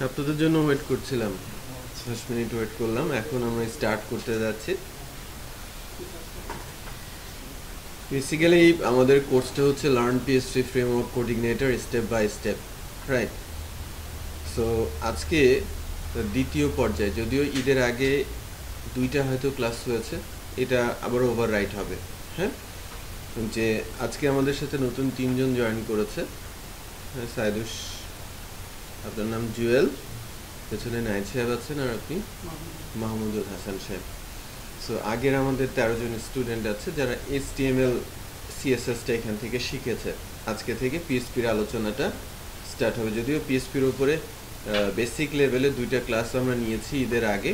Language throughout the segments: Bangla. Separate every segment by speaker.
Speaker 1: আপনাদের জন্য ওয়েট করছিলাম, 10 মিনিট ওয়েট করলাম। এখন আমরা স্টার্ট করতে যাচ্ছি। বেসিক্যালি আমাদের কোর্সটা হচ্ছে learn PSP framework coordinator step by step, right? So আজকে দ্বিতীয় পর্যায়ে, যদিও ঈদের আগে দুইটা হয়তো ক্লাস হয়েছে, এটা আবারও ওভার রাইট হবে। হ্যাঁ, যে আজকে আমাদের সাথে নতুন 3জন জয়েন করেছে। হ্যাঁ, সাইদুস, আপনার নাম জুয়েল, পেছনে নাইদ সাহেব আছেন, আর আপনি মাহমুদুল হাসান সাহেব। সো আগের আমাদের 13 জন স্টুডেন্ট আছে যারা HTML CSSটা এখান থেকে শিখেছে। আজকে থেকে পিএসপির আলোচনাটা স্টার্ট হবে। যদিও পিএসপির উপরে বেসিক লেভেলে দুইটা ক্লাস আমরা নিয়েছি ঈদের আগে,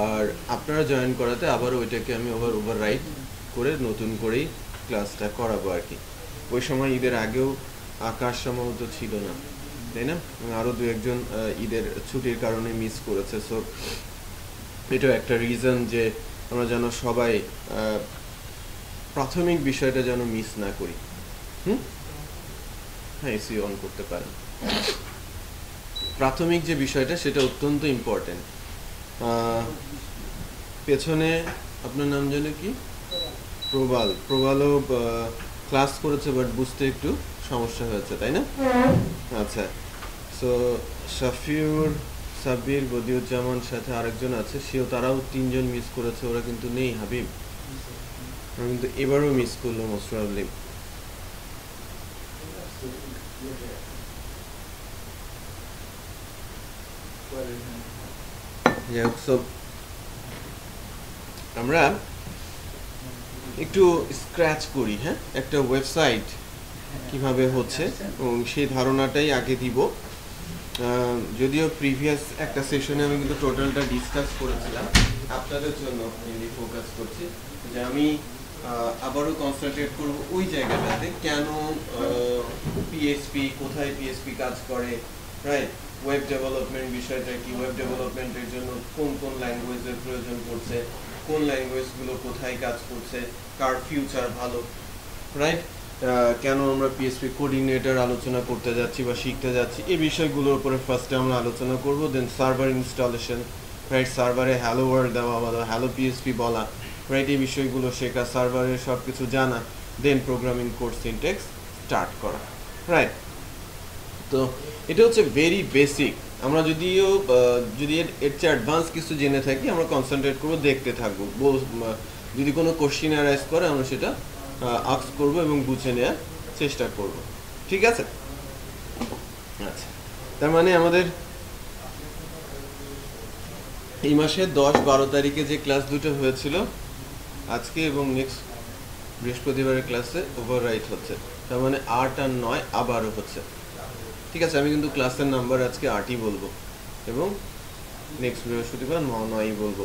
Speaker 1: আর আপনারা জয়েন করাতে আবারও ওইটাকে আমি ওভার রাইট করে নতুন করেই ক্লাসটা করাবো আর কি। ওই সময় ঈদের আগেও আকাশ সম্ভবত ছিল না, তাই না? আরও দু একজন ঈদের ছুটির কারণে মিস করেছে। সো এটাও একটা রিজন যে আমরা যেন সবাই প্রাথমিক বিষয়টা যেন মিস না করি। হ্যাঁ, এসি অন করতে পারেন। প্রাথমিক যে বিষয়টা সেটা অত্যন্ত ইম্পর্টেন্ট। পেছনে আপনার নাম জানে কি? প্রবালও ক্লাস করেছে, বাট বুঝতে একটু সমস্যা হয়েছে, তাই না? আচ্ছা, সো শাফিউর, সাব্বির, বদিউজ্জামান, সাথে আরেকজন আছে, তারাও 3জন মিস করেছে। ওরা কিন্তু নেই। হাবিব কিন্তু এবারও মিস করলো মোস্ট প্রবাবলি। আমরা একটু স্ক্র্যাচ করি। হ্যাঁ, একটা ওয়েবসাইট কিভাবে হচ্ছে এবং সেই ধারণাটাই আগে দিব। যদিও প্রিভিয়াস একটা সেশনে আমি কিন্তু টোটালটা ডিসকাস করেছিলাম, আপনাদের জন্য মেনলি ফোকাস করছি যে আমি আবারও কনসেন্ট্রেট করব ওই জায়গাটাতে, কেন পিএসপি, কোথায় পিএসপি কাজ করে, রাইট? ওয়েব ডেভেলপমেন্ট বিষয়টা কি, ওয়েব ডেভেলপমেন্টের জন্য কোন কোন ল্যাঙ্গুয়েজের প্রয়োজন পড়ছে, কোন ল্যাঙ্গুয়েজগুলো কোথায় কাজ করছে, কার ফিউচার ভালো, রাইট? কেন আমরা পিএসপি কোঅর্ডিনেটর আলোচনা করতে যাচ্ছি বা শিখতে যাচ্ছি, এই বিষয়গুলোর উপরে ফার্স্টে আমরা আলোচনা করব। দেন সার্ভার ইনস্টলেশন, রাইট? সার্ভারে হ্যালো ওয়ার্ল্ড দেওয়া বা হ্যালো পিএসপি বলা, রাইট? এই বিষয়গুলো শেখা, সার্ভারের সব কিছু জানা, দেন প্রোগ্রামিং কোড সিনট্যাক্স স্টার্ট করা, রাইট? তো এটা হচ্ছে ভেরি বেসিক। আমরা যদি এর চেয়ে অ্যাডভান্স কিছু জেনে থাকি, আমরা কনসেন্ট্রেট করবো, দেখতে থাকবো। যদি কোনো কোশ্চিন অ্যারাইজ করে আমরা সেটা আস্ক করব এবং বুঝে নেওয়ার চেষ্টা করব। ঠিক আছে? আচ্ছা, তার মানে আমাদের এই মাসের 10-12 তারিখে যে ক্লাস দুটো হয়েছিল, আজকে এবং নেক্সট বৃহস্পতিবারের ক্লাসে ওভার রাইট হচ্ছে। তার মানে 8 আর 9 আবারও হচ্ছে। ঠিক আছে, আমি কিন্তু ক্লাসের নাম্বার আজকে 8ই বলবো এবং নেক্সট বৃহস্পতিবার 9ই বলবো।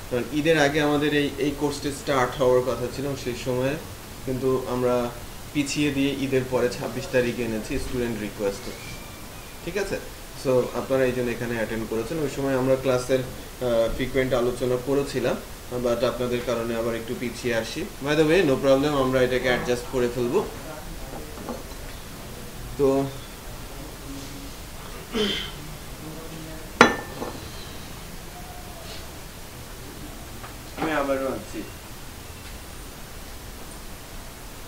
Speaker 1: কারণ ঈদের আগে আমাদের এই কোর্সটি স্টার্ট হওয়ার কথা ছিল, সেই সময়ে কিন্তু আমরা পিছিয়ে দিয়ে ঈদের পরে 26 তারিখে এনেছি স্টুডেন্ট রিকোয়েস্টে। ঠিক আছে? সো আপনারা এই জন্য এখানে অ্যাটেন্ড করেছেন। ওই সময় আমরা ক্লাসের ফ্রিকোয়েন্ট আলোচনা করেছিলাম, বাট আপনাদের কারণে আবার একটু পিছিয়ে আসি। By the way, no problem, আমরা এটাকে অ্যাডজাস্ট করে ফেলবো। তো আমি আবারও আছি।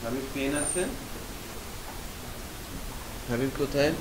Speaker 1: হাবিব পেন আছে? হাবিব কোথায়?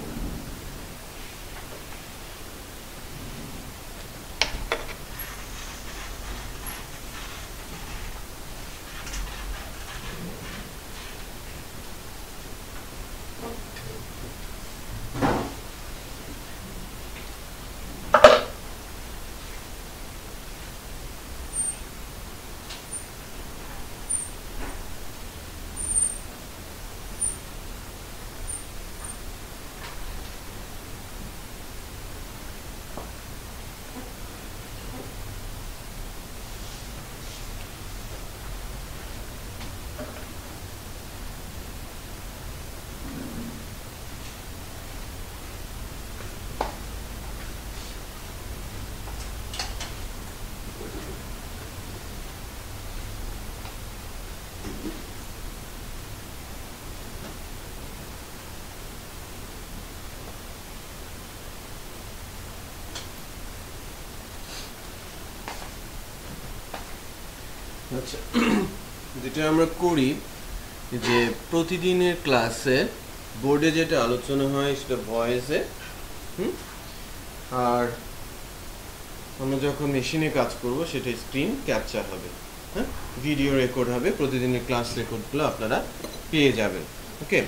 Speaker 1: আচ্ছা, যেটা আমরা করি যে প্রতিদিনের ক্লাসে বোর্ডে যেটা আলোচনা হয় সেটা ভয়েসে, আর আমরা যখন মেশিনে কাজ করব সেটা স্ক্রিন ক্যাপচার হবে, হ্যাঁ, ভিডিও রেকর্ড হবে, প্রতিদিনের ক্লাস রেকর্ডগুলো আপনারা পেয়ে যাবেন। ওকে,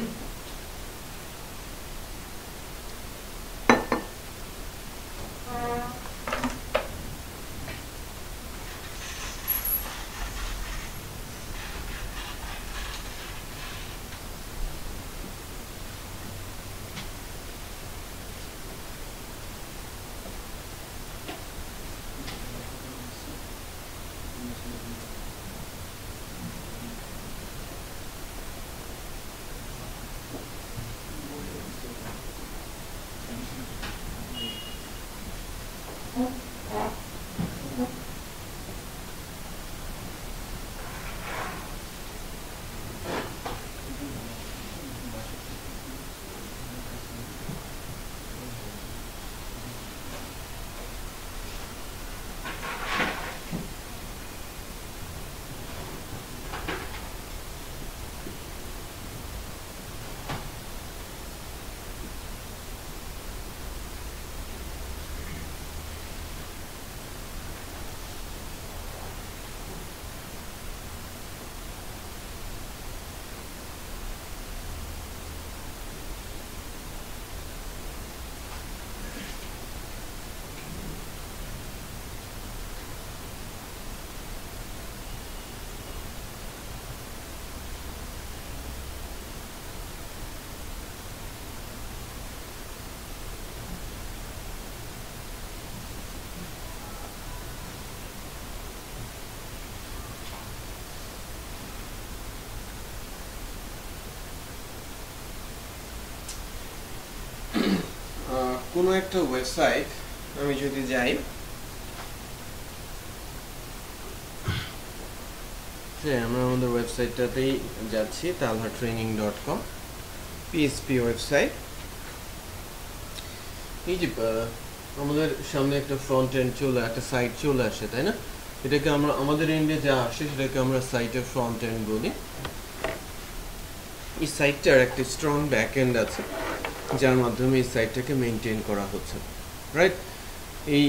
Speaker 1: কোনো একটা ওয়েবসাইট আমি যদি যাই, আমরা আমাদের ওয়েবসাইটটাতেই যাচ্ছি, talhatraining.com, পিএসপি ওয়েবসাইট। এই যে আমাদের সামনে একটা ফ্রন্ট এন্ড একটা সাইট চলে আসে, তাই না? এটাকে আমরা আমাদের এন্ডে যা আসে সেটাকে আমরা সাইটের ফ্রন্ট এন্ড বলি। এই সাইটটার একটা স্ট্রং ব্যাক এন্ড আছে যার মাধ্যমে এই সাইটটাকে মেনটেন করা হচ্ছে, রাইট? এই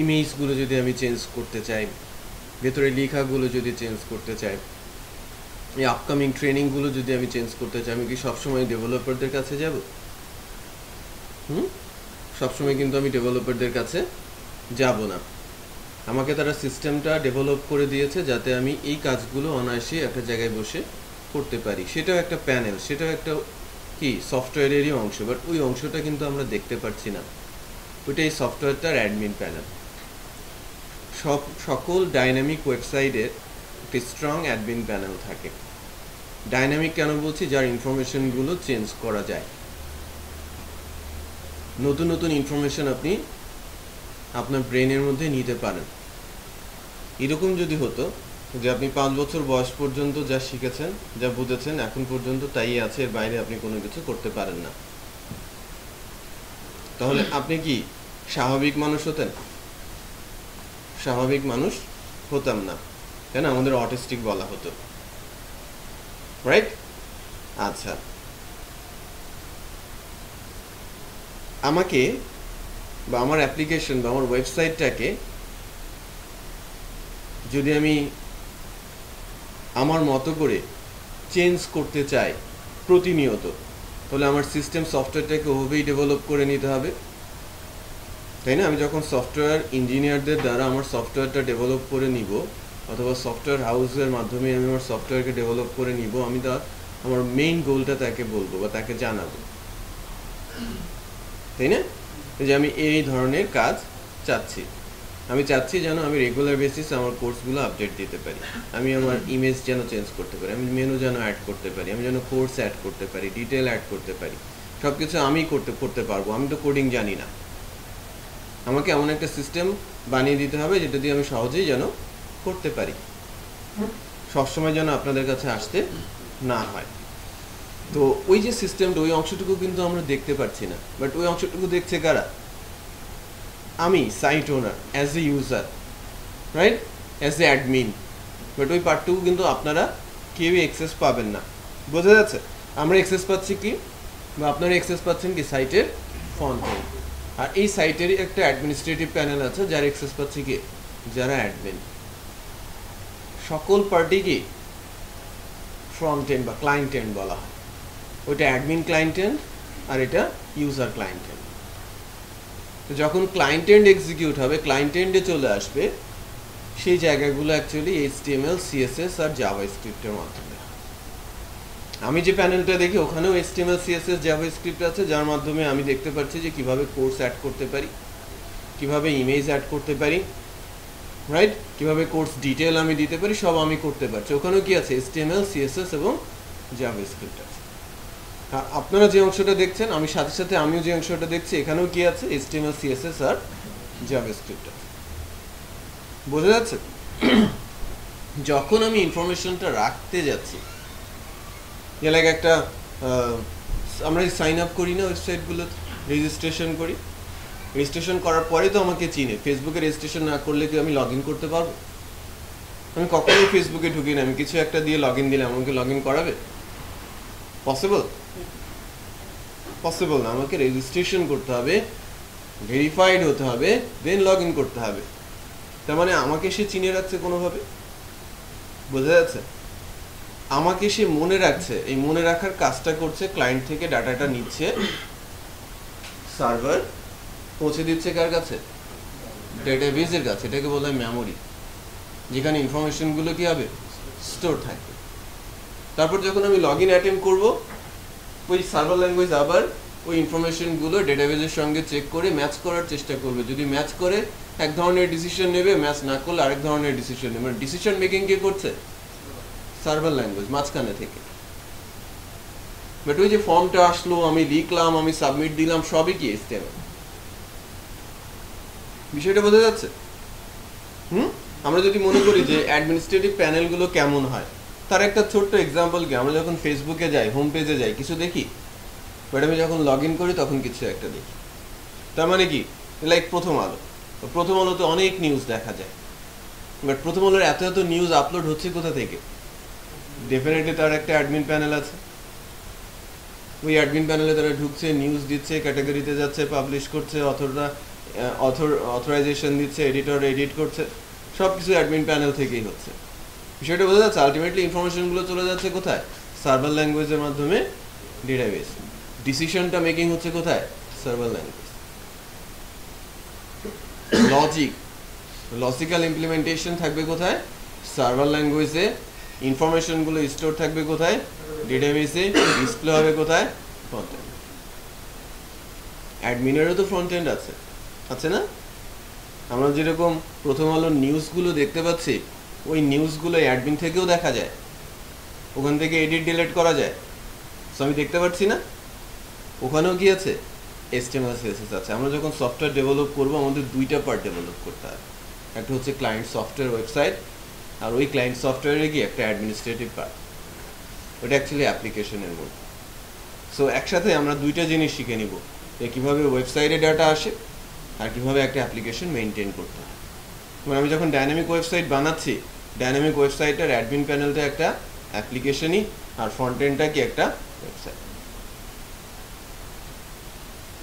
Speaker 1: ইমেজগুলো যদি আমি চেঞ্জ করতে চাই, ভেতরে লেখাগুলো যদি চেঞ্জ করতে চাই, এই আপকামিং ট্রেনিংগুলো যদি আমি চেঞ্জ করতে চাই, আমি কি সবসময় ডেভেলপারদের কাছে যাব? সবসময় কিন্তু আমি ডেভেলপারদের কাছে যাব না। আমাকে তারা সিস্টেমটা ডেভেলপ করে দিয়েছে যাতে আমি এই কাজগুলো অনায়াসে একটা জায়গায় বসে করতে পারি। সেটাও একটা প্যানেল, সেটাও একটা কি সফটওয়্যারেরই অংশ, বাট ওই অংশটা কিন্তু আমরা দেখতে পাচ্ছি না। ওইটা এই সফটওয়্যারটার অ্যাডমিন প্যানেল। সকল ডাইনামিক ওয়েবসাইটের একটি স্ট্রং অ্যাডমিন প্যানেল থাকে। ডাইনামিক কেন বলছি? যার ইনফরমেশনগুলো চেঞ্জ করা যায়, নতুন নতুন ইনফরমেশন আপনি আপনার ব্রেনের মধ্যে নিতে পারেন। এরকম যদি হতো যে আপনি 5 বছর বয়স পর্যন্ত যা শিখেছেন, যা বুঝেছেন, এখন পর্যন্ত তাই আছে, এর বাইরে আপনি কোনো কিছু করতে পারেন না, তাহলে আপনি কি স্বাভাবিক মানুষ হতেন? স্বাভাবিক মানুষ হতাম না, তাই না? আমাদের অটিস্টিক বলা হতো, রাইট? আচ্ছা, আমাকে বা আমার অ্যাপ্লিকেশন বা আমার ওয়েবসাইটটাকে যদি আমি আমার মতো করে চেঞ্জ করতে চাই প্রতিনিয়ত, তাহলে আমার সিস্টেম সফটওয়্যারটাকে ওভাবেই ডেভেলপ করে নিতে হবে, তাই না? আমি যখন সফটওয়্যার ইঞ্জিনিয়ারদের দ্বারা আমার সফটওয়্যারটা ডেভেলপ করে নিব, অথবা সফটওয়্যার হাউসের মাধ্যমে আমি আমার সফটওয়্যারকে ডেভেলপ করে নিব, আমি আমার মেইন গোলটা তাকে বলবো বা তাকে জানাবো, তাই না? যে আমি এই ধরনের কাজ চাচ্ছি, আমি চাচ্ছি যেন আমি রেগুলার বেসিস আমার কোর্সগুলো আপডেট দিতে পারি, আমি আমার ইমেজ যেন চেঞ্জ করতে পারি, আমি মেনু যেন অ্যাড করতে পারি, আমি যেন কোর্স অ্যাড করতে পারি, ডিটেল অ্যাড করতে পারি, সব কিছু আমি করতে পারবো। আমি তো কোডিং জানি না, আমাকে এমন একটা সিস্টেম বানিয়ে দিতে হবে যেটা দিয়ে আমি সহজেই যেন করতে পারি, সবসময় যেন আপনাদের কাছে আসতে না হয়। তো ওই যে সিস্টেমটা, ওই অংশটুকু কিন্তু আমরা দেখতে পাচ্ছি না, বাট ওই অংশটুকু দেখছে কারা? আমি, site owner, as a user, right? As a admin, but ওই পার্টটুকু কিন্তু আপনারা কেউই অ্যাক্সেস পাবেন না। বোঝা যাচ্ছে? আমরা অ্যাক্সেস পাচ্ছি কি, বা আপনারা অ্যাক্সেস পাচ্ছেন কি সাইটের ফ্রন্ট এন্ড। আর এই সাইটেরই একটা অ্যাডমিনিস্ট্রেটিভ প্যানেল আছে যার অ্যাক্সেস পাচ্ছে কি, যারা অ্যাডমিন। সকল পার্টি কি ফ্রন্ট এন্ড বা ক্লায়েন্ট এন্ড বলা হয়। ওইটা অ্যাডমিন ক্লায়েন্ট এন্ড আর এটা ইউজার ক্লায়েন্ট এন্ড। তো যখন ক্লায়েন্ট এন্ড এক্সিকিউট হবে, ক্লায়েন্ট এন্ডে চলে আসবে, সেই জায়গাগুলো অ্যাকচুয়ালি HTML, CSS আর জাভাস্ক্রিপ্টের মাধ্যমে। আমি যে প্যানেলটা দেখি ওখানেও HTML, CSS, জাভাস্ক্রিপ্ট আছে, যার মাধ্যমে আমি দেখতে পাচ্ছি যে কিভাবে কোর্স অ্যাড করতে পারি, কিভাবে ইমেজ অ্যাড করতে পারি, রাইট, কিভাবে কোর্স ডিটেল আমি দিতে পারি, সব আমি করতে পারছি। ওখানেও কি আছে, HTML, CSS এবং জাভাস্ক্রিপ্ট আছে। আর আপনারা যে অংশটা দেখছেন, আমি সাথে সাথে আমিও যে অংশটা দেখছি, এখানেও কি আছে, HTML, CSS আর জাভাস্ক্রিপ্ট আছে। বোঝা যাচ্ছে? যখন আমি ইনফরমেশনটা রাখতে যাচ্ছি, লাইক একটা আমরা সাইন আপ করি না ওয়েবসাইটগুলোতে, রেজিস্ট্রেশন করি, রেজিস্ট্রেশন করার পরে তো আমাকে চিনে। ফেসবুকে রেজিস্ট্রেশন না করলে কি আমি লগ ইন করতে পারবো? আমি কখনোই ফেসবুকে ঢুকি না, আমি কিছু একটা দিয়ে লগ ইন দিলে আমাকে লগ ইন করাবে? পসিবল? পসিবল না। আমাকে রেজিস্ট্রেশন করতে হবে, ভেরিফাইড হতে হবে, দেন লগ ইন করতে হবে। তার মানে আমাকে সে চিনে রাখছে কোনোভাবে। বোঝা যাচ্ছে? আমাকে সে মনে রাখছে। এই মনে রাখার কাজটা করছে, ক্লায়েন্ট থেকে ডাটাটা নিচ্ছে, সার্ভার পৌঁছে দিচ্ছে কার কাছে, ডেটাবেজের কাছে। এটাকে বলা হয় মেমোরি, যেখানে ইনফরমেশনগুলো কি হবে, স্টোর থাকবে। তারপর যখন আমি লগ ইন অ্যাটেম্প করবো, ওই সার্ভার ল্যাঙ্গুয়েজ আবার ওই ইনফরমেশনগুলো ডেটাবেজের সঙ্গে চেক করে ম্যাচ করার চেষ্টা করবে। যদি ম্যাচ করে এক ধরনের ডিসিশন নেবে, ম্যাচ না করলে আরেক ধরনের ডিসিশন নেবে। মানে ডিসিশন মেকিং কে করছে, সার্ভার ল্যাঙ্গুয়েজ মাঝখানে থেকে। বাট ওই যে ফর্মটা আসলো, আমি লিখলাম, আমি সাবমিট দিলাম, সবই কি HTML। বিষয়টা বোঝা যাচ্ছে? আমরা যদি মনে করি যে অ্যাডমিনিস্ট্রেটিভ প্যানেলগুলো কেমন হয়, তার একটা ছোট্ট এক্সাম্পল কি, আমরা যখন ফেসবুকে যাই, হোম পেজে যাই, কিছু দেখি, বাট আমি যখন লগ ইন করি তখন কিছু একটা দেখি। তার মানে কি, লাইক প্রথম আলো, প্রথম আলোতে অনেক নিউজ দেখা যায়, বাট প্রথম আলোর এত এত নিউজ আপলোড হচ্ছে কোথা থেকে? ডেফিনেটলি তার একটা অ্যাডমিন প্যানেল আছে। ওই অ্যাডমিন প্যানেলে তারা ঢুকছে, নিউজ দিচ্ছে, ক্যাটাগরিতে যাচ্ছে, পাবলিশ করছে, অথরাইজেশন দিচ্ছে, এডিটর এডিট করছে, সব কিছু অ্যাডমিন প্যানেল থেকেই হচ্ছে। বিষয়টা বোঝা যাচ্ছে? আলটিমেটলি ইনফরমেশনগুলো চলে যাচ্ছে কোথায়, সার্ভার ল্যাঙ্গুয়েজের মাধ্যমে ডেটাবেস। ডিসিশনটা মেকিং হচ্ছে কোথায়, সার্ভার ল্যাঙ্গুয়েজ। লজিক্যাল ইমপ্লিমেন্টেশন থাকবে কোথায়, সার্ভার ল্যাঙ্গুয়েজে। ইনফরমেশনগুলো স্টোর থাকবে কোথায়, ডেটাবেসে। ডিসপ্লে হবে কোথায়, ফ্রন্ট এন্ড। অ্যাডমিনেরও তো ফ্রন্ট এন্ড আছে, আছে না? আমরা যেরকম প্রথম আলোর নিউজগুলো দেখতে পাচ্ছি, ওই নিউজগুলো অ্যাডমিন থেকেও দেখা যায়, ওখান থেকে এডিট ডিলিট করা যায়। সো আমি দেখতে পাচ্ছি না, ওখানেও কি আছে, HTML, CSS আছে। আমরা যখন সফটওয়্যার ডেভেলপ করবো, আমাদের দুইটা পার্ট ডেভেলপ করতে হবে। একটা হচ্ছে ক্লায়েন্ট সফটওয়্যার ওয়েবসাইট, আর ওই ক্লায়েন্ট সফটওয়্যারে গিয়ে একটা অ্যাডমিনিস্ট্রেটিভ পার্ট, ওটা অ্যাকচুয়ালি অ্যাপ্লিকেশনের মধ্যে। সো একসাথে আমরা দুইটা জিনিস শিখে নিব, যে কীভাবে ওয়েবসাইটে ডাটা আসে আর কীভাবে একটা অ্যাপ্লিকেশন মেনটেন করতে হয়। মানে আমি যখন ডাইনামিক ওয়েবসাইট বানাচ্ছি, ডাইনামিক ওয়েবসাইটের অ্যাডমিন প্যানেলটা একটা অ্যাপ্লিকেশনই, আর ফ্রন্ট এন্ডটা কি একটা ওয়েবসাইট।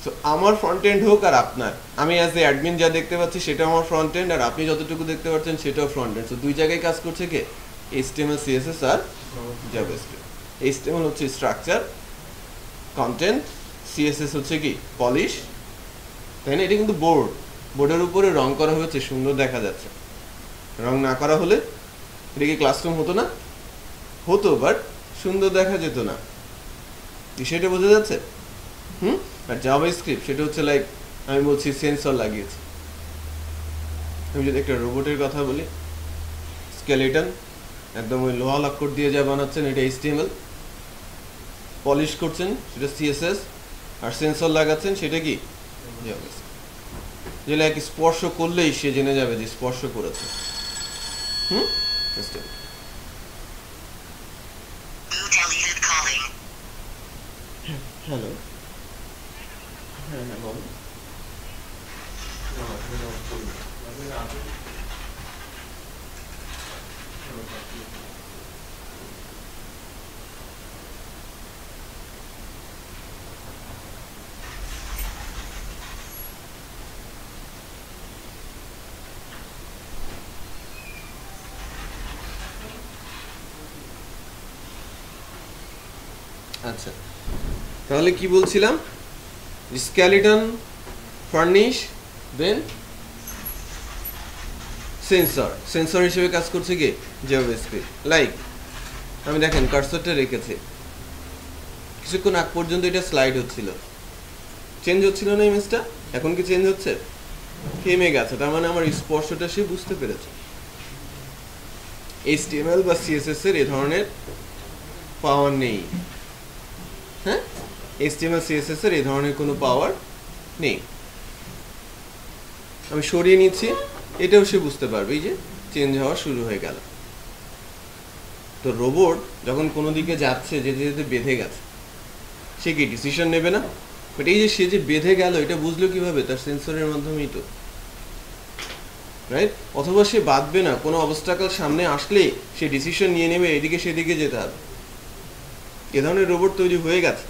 Speaker 1: সো আমার ফ্রন্ট এন্ড হোক আর আপনার, আমি অ্যাজ এ অ্যাডমিন যা দেখতে পাচ্ছি সেটা আমার ফ্রন্ট এন্ড, আর আপনি যতটুকু দেখতে পাচ্ছেন সেটাও ফ্রন্ট এন্ড। সো দুই জায়গায় কাজ করছে কে, HTML, CSS আর জাভাস্ক্রিপ্ট। HTML হচ্ছে স্ট্রাকচার, কন্টেন্ট, CSS হচ্ছে কি পলিশ, তাই না? এটা কিন্তু বোর্ডের উপরে রং করা হয়েছে, সুন্দর দেখা যাচ্ছে। রং না করা হলে এটা কি ক্লাসরুম হতো না? হতো, বাট সুন্দর দেখা যেত না। বিষয়টা বোঝা যাচ্ছে? আর জাভাস্ক্রিপ্ট সেটা হচ্ছে লাইক, আমি বলছি সেন্সর লাগিয়েছি। আমি যদি একটা রোবটের কথা বলি, স্কেলেটন, একদম ওই লোহা লাক্কর দিয়ে যা বানাচ্ছেন এটা HTML, পলিশ করছেন সেটা CSS, আর সেন্সর লাগাচ্ছেন সেটা কি জাভাস্ক্রিপ্ট। যে লাইক স্পর্শ করলেই সে জেনে যাবে যে স্পর্শ করেছে। হ্যালো, হ্যাঁ হ্যাঁ বলো। আচ্ছা, তাহলে কি বলছিলাম? স্কেলিটন, ফার্নিশ, দেন সেন্সর হিসেবে কাজ করছে কি জাভাস্ক্রিপ্ট। লাইক আমি দেখেন কার্সরটা রেখেছি, কিছুক্ষণ আগ পর্যন্ত এটা স্লাইড হচ্ছিল, চেঞ্জ হচ্ছিল না ইমেজটা, এখন কি চেঞ্জ হচ্ছে? থেমে গেছে, তার মানে আমার স্পর্শটা সে বুঝতে পেরেছে। HTML বা CSS এর এ ধরনের পাওয়ার নেই। হ্যাঁ, HTML CSS এর এই ধরনের কোনো পাওয়ার নেই। আমি সরিয়ে নিচ্ছি, এটাও সে বুঝতে পারবে, এই যে চেঞ্জ হওয়া শুরু হয়ে গেল। তো রোবট যখন কোনো দিকে যাচ্ছে, যেতে যেতে বেঁধে গেছে, সে কি ডিসিশন নেবে না? বাট এই যে সে যে বেঁধে গেল, এটা বুঝলো কিভাবে? তার সেন্সরের মাধ্যমেই তো, রাইট? অথবা সে বাঁধবে না, কোনো অবস্টাকল সামনে আসলে সে ডিসিশন নিয়ে নেবে এদিকে সেদিকে যেতে হবে। এ ধরনের রোবট তৈরি হয়ে গেছে,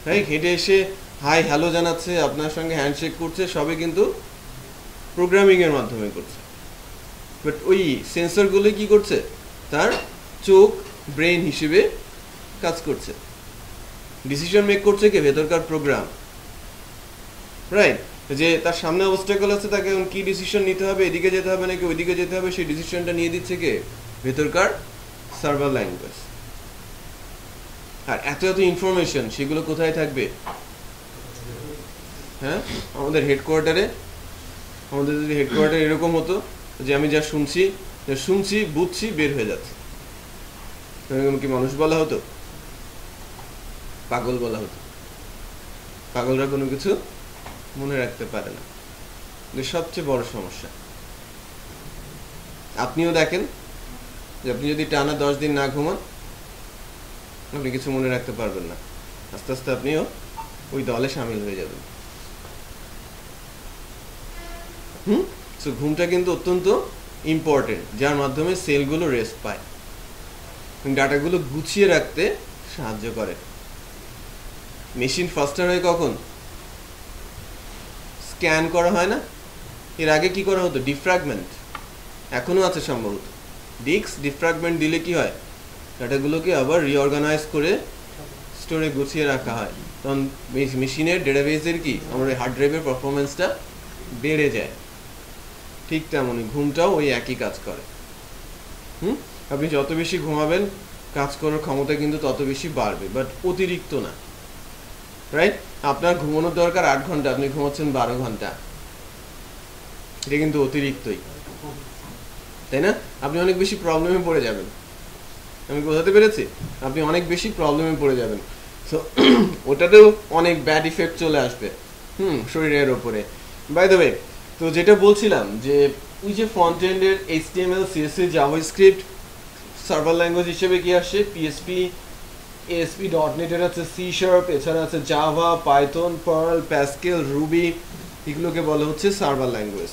Speaker 1: রাইট? হেঁটে এসে হাই হ্যালো জানাচ্ছে, আপনার সঙ্গে হ্যান্ডশেক করছে, সবে কিন্তু প্রোগ্রামিং এর মাধ্যমে করছে। বাট ওই সেন্সরগুলো কি করছে? তার চোখ, ব্রেন হিসেবে কাজ করছে, ডিসিশন মেক করছে কি ভেতরকার প্রোগ্রাম, রাইট? যে তার সামনে অবস্টাকল আছে, তাকে এখন কি ডিসিশন নিতে হবে, এদিকে যেতে হবে নাকি ওইদিকে যেতে হবে, সেই ডিসিশনটা নিয়ে দিচ্ছে কে? ভেতরকার সার্ভার ল্যাঙ্গুয়েজ। আর এত এত ইনফরমেশন, সেগুলো কোথায় থাকবে? হ্যাঁ, আমাদের হেডকোয়ার্টারে। আমাদের যদি হেডকোয়ার্টার এরকম হতো যে আমি যা শুনছি বুঝছি, বের হয়ে যাচ্ছে, কি মানুষ বলা হতো? পাগল বলা হতো। পাগলরা কোনো কিছু মনে রাখতে পারে না, সবচেয়ে বড় সমস্যা। আপনিও দেখেন যে আপনি যদি টানা 10 দিন না ঘুমান, আপনি কিছু মনে রাখতে পারবেন না, আস্তে আস্তে আপনিও ওই দলে সামিল হয়ে যাবেন। সো ঘুমটা কিন্তু অত্যন্ত ইম্পর্টেন্ট, যার মাধ্যমে সেলগুলো রেস্ট পায়, ডাটাগুলো গুছিয়ে রাখতে সাহায্য করে। মেশিন ফাস্টার হয় কখন? স্ক্যান করা হয় না? এর আগে কি করা হতো? ডিফ্র্যাগমেন্ট, এখনো আছে সম্ভবত। ডিস্ক ডিফ্র্যাগমেন্ট দিলে কি হয়? ডাটাগুলোকে আবার রিঅর্গানাইজ করে স্টোরে গুছিয়ে রাখা হয়, তখন মেশিনের ডেটাবেসের কি আমাদের হার্ড ড্রাইভের পারফরমেন্সটা বেড়ে যায়। ঠিক তেমনই ঘুমটাও ওই একই কাজ করে। আপনি যত বেশি ঘুমাবেন, কাজ করার ক্ষমতা কিন্তু তত বেশি বাড়বে, বাট অতিরিক্ত না, রাইট? আপনার ঘুমানোর দরকার 8 ঘন্টা, আপনি ঘুমাচ্ছেন 12 ঘন্টা, এটা কিন্তু অতিরিক্তই, তাই না? আপনি অনেক বেশি প্রবলেমে পড়ে যাবেন। আমি বোঝাতে পেরেছি? আপনি অনেক বেশি প্রবলেমে পড়ে যাবেন। সো ওটাতেও অনেক ব্যাড ইফেক্ট চলে আসবে শরীরের ওপরে। বাই দ্য ওয়ে, তো যেটা বলছিলাম যে ওই যে ফ্রন্ট এন্ডের HTML, CSS, JavaScript server language হিসেবে কি আসছে? PHP, ASP.NET এর আছে, C#, এছাড়া আছে Java, Python, Perl, Pascal, Ruby, এগুলোকে বলা হচ্ছে সার্ভার ল্যাঙ্গুয়েজ।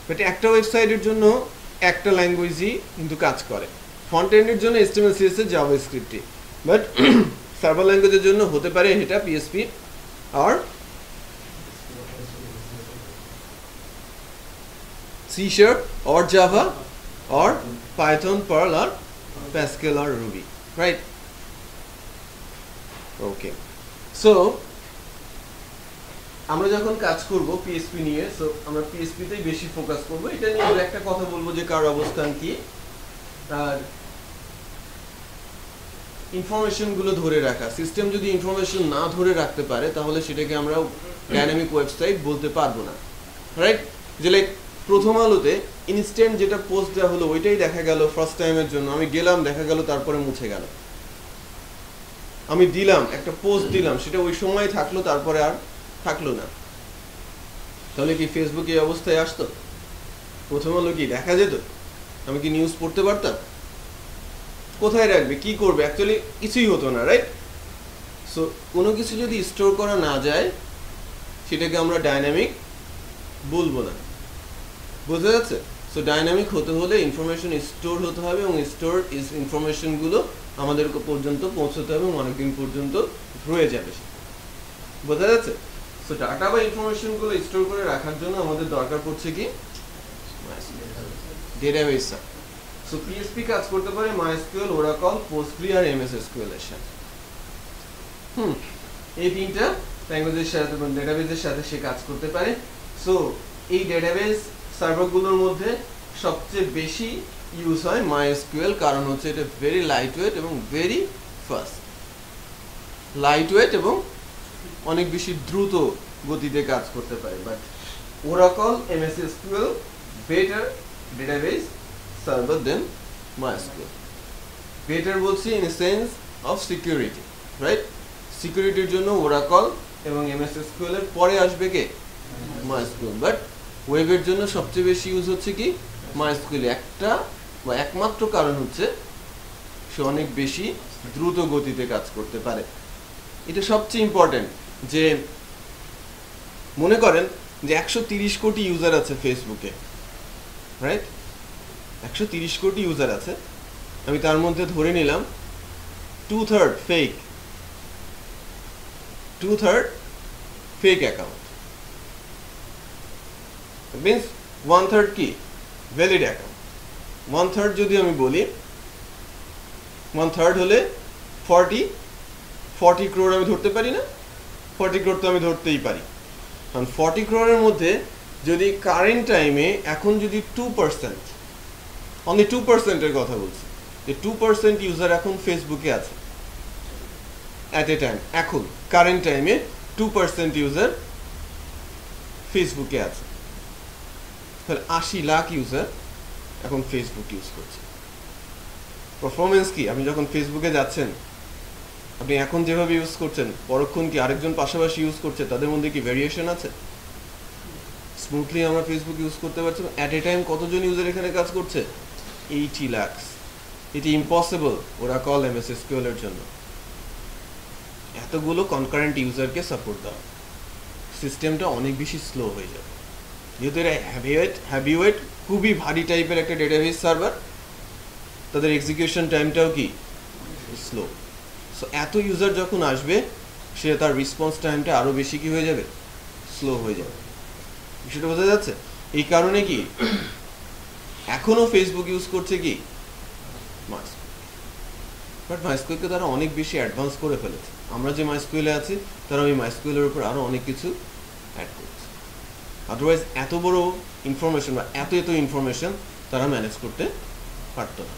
Speaker 1: বাট একটা ওয়েবসাইটের জন্য একটা ল্যাঙ্গুয়েজই কিন্তু কাজ করে। ফ্রন্ট এন্ডের জন্য HTML, CSS, JavaScript, but server ল্যাঙ্গুয়েজের জন্য হতে পারে এটা PHP R C# or Java or Python, Perl or Pascal or Ruby, right? Okay, so আমরা যখন কাজ করব PHP নিয়ে, সো আমরা PHP তেই বেশি ফোকাস করব। এটা নিয়ে একটা কথা বলবো যে কার অবস্থান কি, আর ইনফরমেশন গুলো ধরে রাখা। সিস্টেম যদি ইনফরমেশন না ধরে রাখতে পারে, তাহলে সেটাকে আমরা ডাইনামিক ওয়েবসাইট বলতে পারবো না, রাইট? যে লাইক প্রথম আলোতে ইনস্ট্যান্ট যেটা পোস্ট দেওয়া হলো, ওইটাই দেখা গেল ফার্স্ট টাইমের জন্য, আমি গেলাম, দেখা গেল, তারপরে মুছে গেল। আমি দিলাম একটা পোস্ট দিলাম, সেটা ওই সময় থাকলো, তারপরে আর থাকলো না। তাহলে কি ফেসবুক এই অবস্থায় আসতো? প্রথম আলো কি দেখা যেত? আমি কি নিউজ পড়তে পারতাম? কোথায় রাখবে, কি করবে? অ্যাকচুয়ালি কিছুই হতো না, রাইট? সো কোনো কিছু যদি স্টোর করা না যায়, সেটাকে আমরা ডাইনামিক বলবো না। বোঝা যাচ্ছে? সো ডাইনামিক হতে হলে ইনফরমেশন স্টোর হতে হবে এবং স্টোর ইনফরমেশনগুলো আমাদের পর্যন্ত পৌঁছতে হবে এবং অনেকদিন পর্যন্ত রয়ে যাবে। বোঝা যাচ্ছে? সো ডাটা বা ইনফরমেশনগুলো স্টোর করে রাখার জন্য আমাদের দরকার পড়ছে কি ডেটাবেস। সো পিএসপি কাজ করতে পারে মাইএসকিউএল, ওরাকল, পোস্টগ্রি আর এমএস এসকিউএল এর সাথে। এই তিনটা ল্যাঙ্গুয়েজের সাথে ডেটাবেসের সাথে সে কাজ করতে পারে। সো এই ডেটাবেস সার্ভারগুলোর মধ্যে সবচেয়ে বেশি ইউজ হয় মাইএসকিউএল, কারণ হচ্ছে এটা ভেরি লাইট ওয়েট এবং ভেরি ফাস্ট। লাইট ওয়েট এবং অনেক বেশি দ্রুত গতিতে কাজ করতে পারে। But Oracle, MS SQL better database server than MySQL. Better বলছি in sense of security, right? সিকিউরিটির জন্য ওরাকল এবং এমএস এসকিউএল এর পরে আসবে কে? মাইএসকিউএল। বাট ওয়েবের জন্য সবচেয়ে বেশি ইউজ হচ্ছে কি মাইএসকিউএল। একটা বা একমাত্র কারণ হচ্ছে সে অনেক বেশি দ্রুত গতিতে কাজ করতে পারে। এটা সবচেয়ে ইম্পর্টেন্ট। যে মনে করেন যে 130 কোটি ইউজার আছে ফেসবুকে, রাইট? 130 কোটি ইউজার আছে, আমি তার মধ্যে ধরে নিলাম 2/3 ফেক, 2/3 ফেক অ্যাকাউন্ট, মিনস 1/3 কি ভ্যালিড অ্যাকাউন্ট। 1/3 যদি আমি বলি, 1/3 হলে 40 crore আমি ধরতে পারি না? 40 crore তো আমি ধরতেই পারি। কারণ 40 crore মধ্যে যদি কারেন্ট টাইমে এখন যদি 2%, অনলি 2% এর কথা বলছি, যে 2% ইউজার এখন ফেসবুকে আছে অ্যাট এ টাইম, এখন কারেন্ট টাইমে 2% ইউজার ফেসবুকে আছে, তাহলে 80 লাখ ইউজার এখন ফেসবুক ইউজ করছে। পারফরমেন্স কি? আপনি যখন ফেসবুকে যাচ্ছেন, আপনি এখন যেভাবে ইউজ করছেন, পরক্ষণ কি আরেকজন পাশাপাশি ইউজ করছে, তাদের মধ্যে কি ভেরিয়েশন আছে? স্মুথলি আমরা ফেসবুক ইউজ করতে পারছি। অ্যাট এ টাইম কতজন ইউজার এখানে কাজ করছে? 80 লাখ। এটি ইম্পসিবল ওরাকল, এমএস এসকিউএল এর জন্য। এতগুলো কনকারেন্ট ইউজারকে সাপোর্ট দেওয়া, সিস্টেমটা অনেক বেশি স্লো হয়ে যাবে। যেহেতু এরা হ্যাভিওয়েট খুবই ভারী টাইপের একটা ডেটাবেস সার্ভার, তাদের এক্সিকিউশন টাইমটাও কি স্লো। সো এত ইউজার যখন আসবে, সে তার রেসপন্স টাইমটা আরও বেশি কি হয়ে যাবে? স্লো হয়ে যাবে। বিষয়টা বোঝা যাচ্ছে? এই কারণে কি এখনও ফেসবুক ইউজ করছে কি মাইএসকিউএল, বাট মাইএসকিউএলকে তারা অনেক বেশি অ্যাডভান্স করে ফেলেছে। আমরা যে মাইএসকিউএলে আছি, তারা ওই মাইএসকিউএলের উপর আরও অনেক কিছু অ্যাড করছে। আদারওয়াইজ এত বড় ইনফরমেশন বা এত ইনফরমেশন তারা ম্যানেজ করতে পারত না।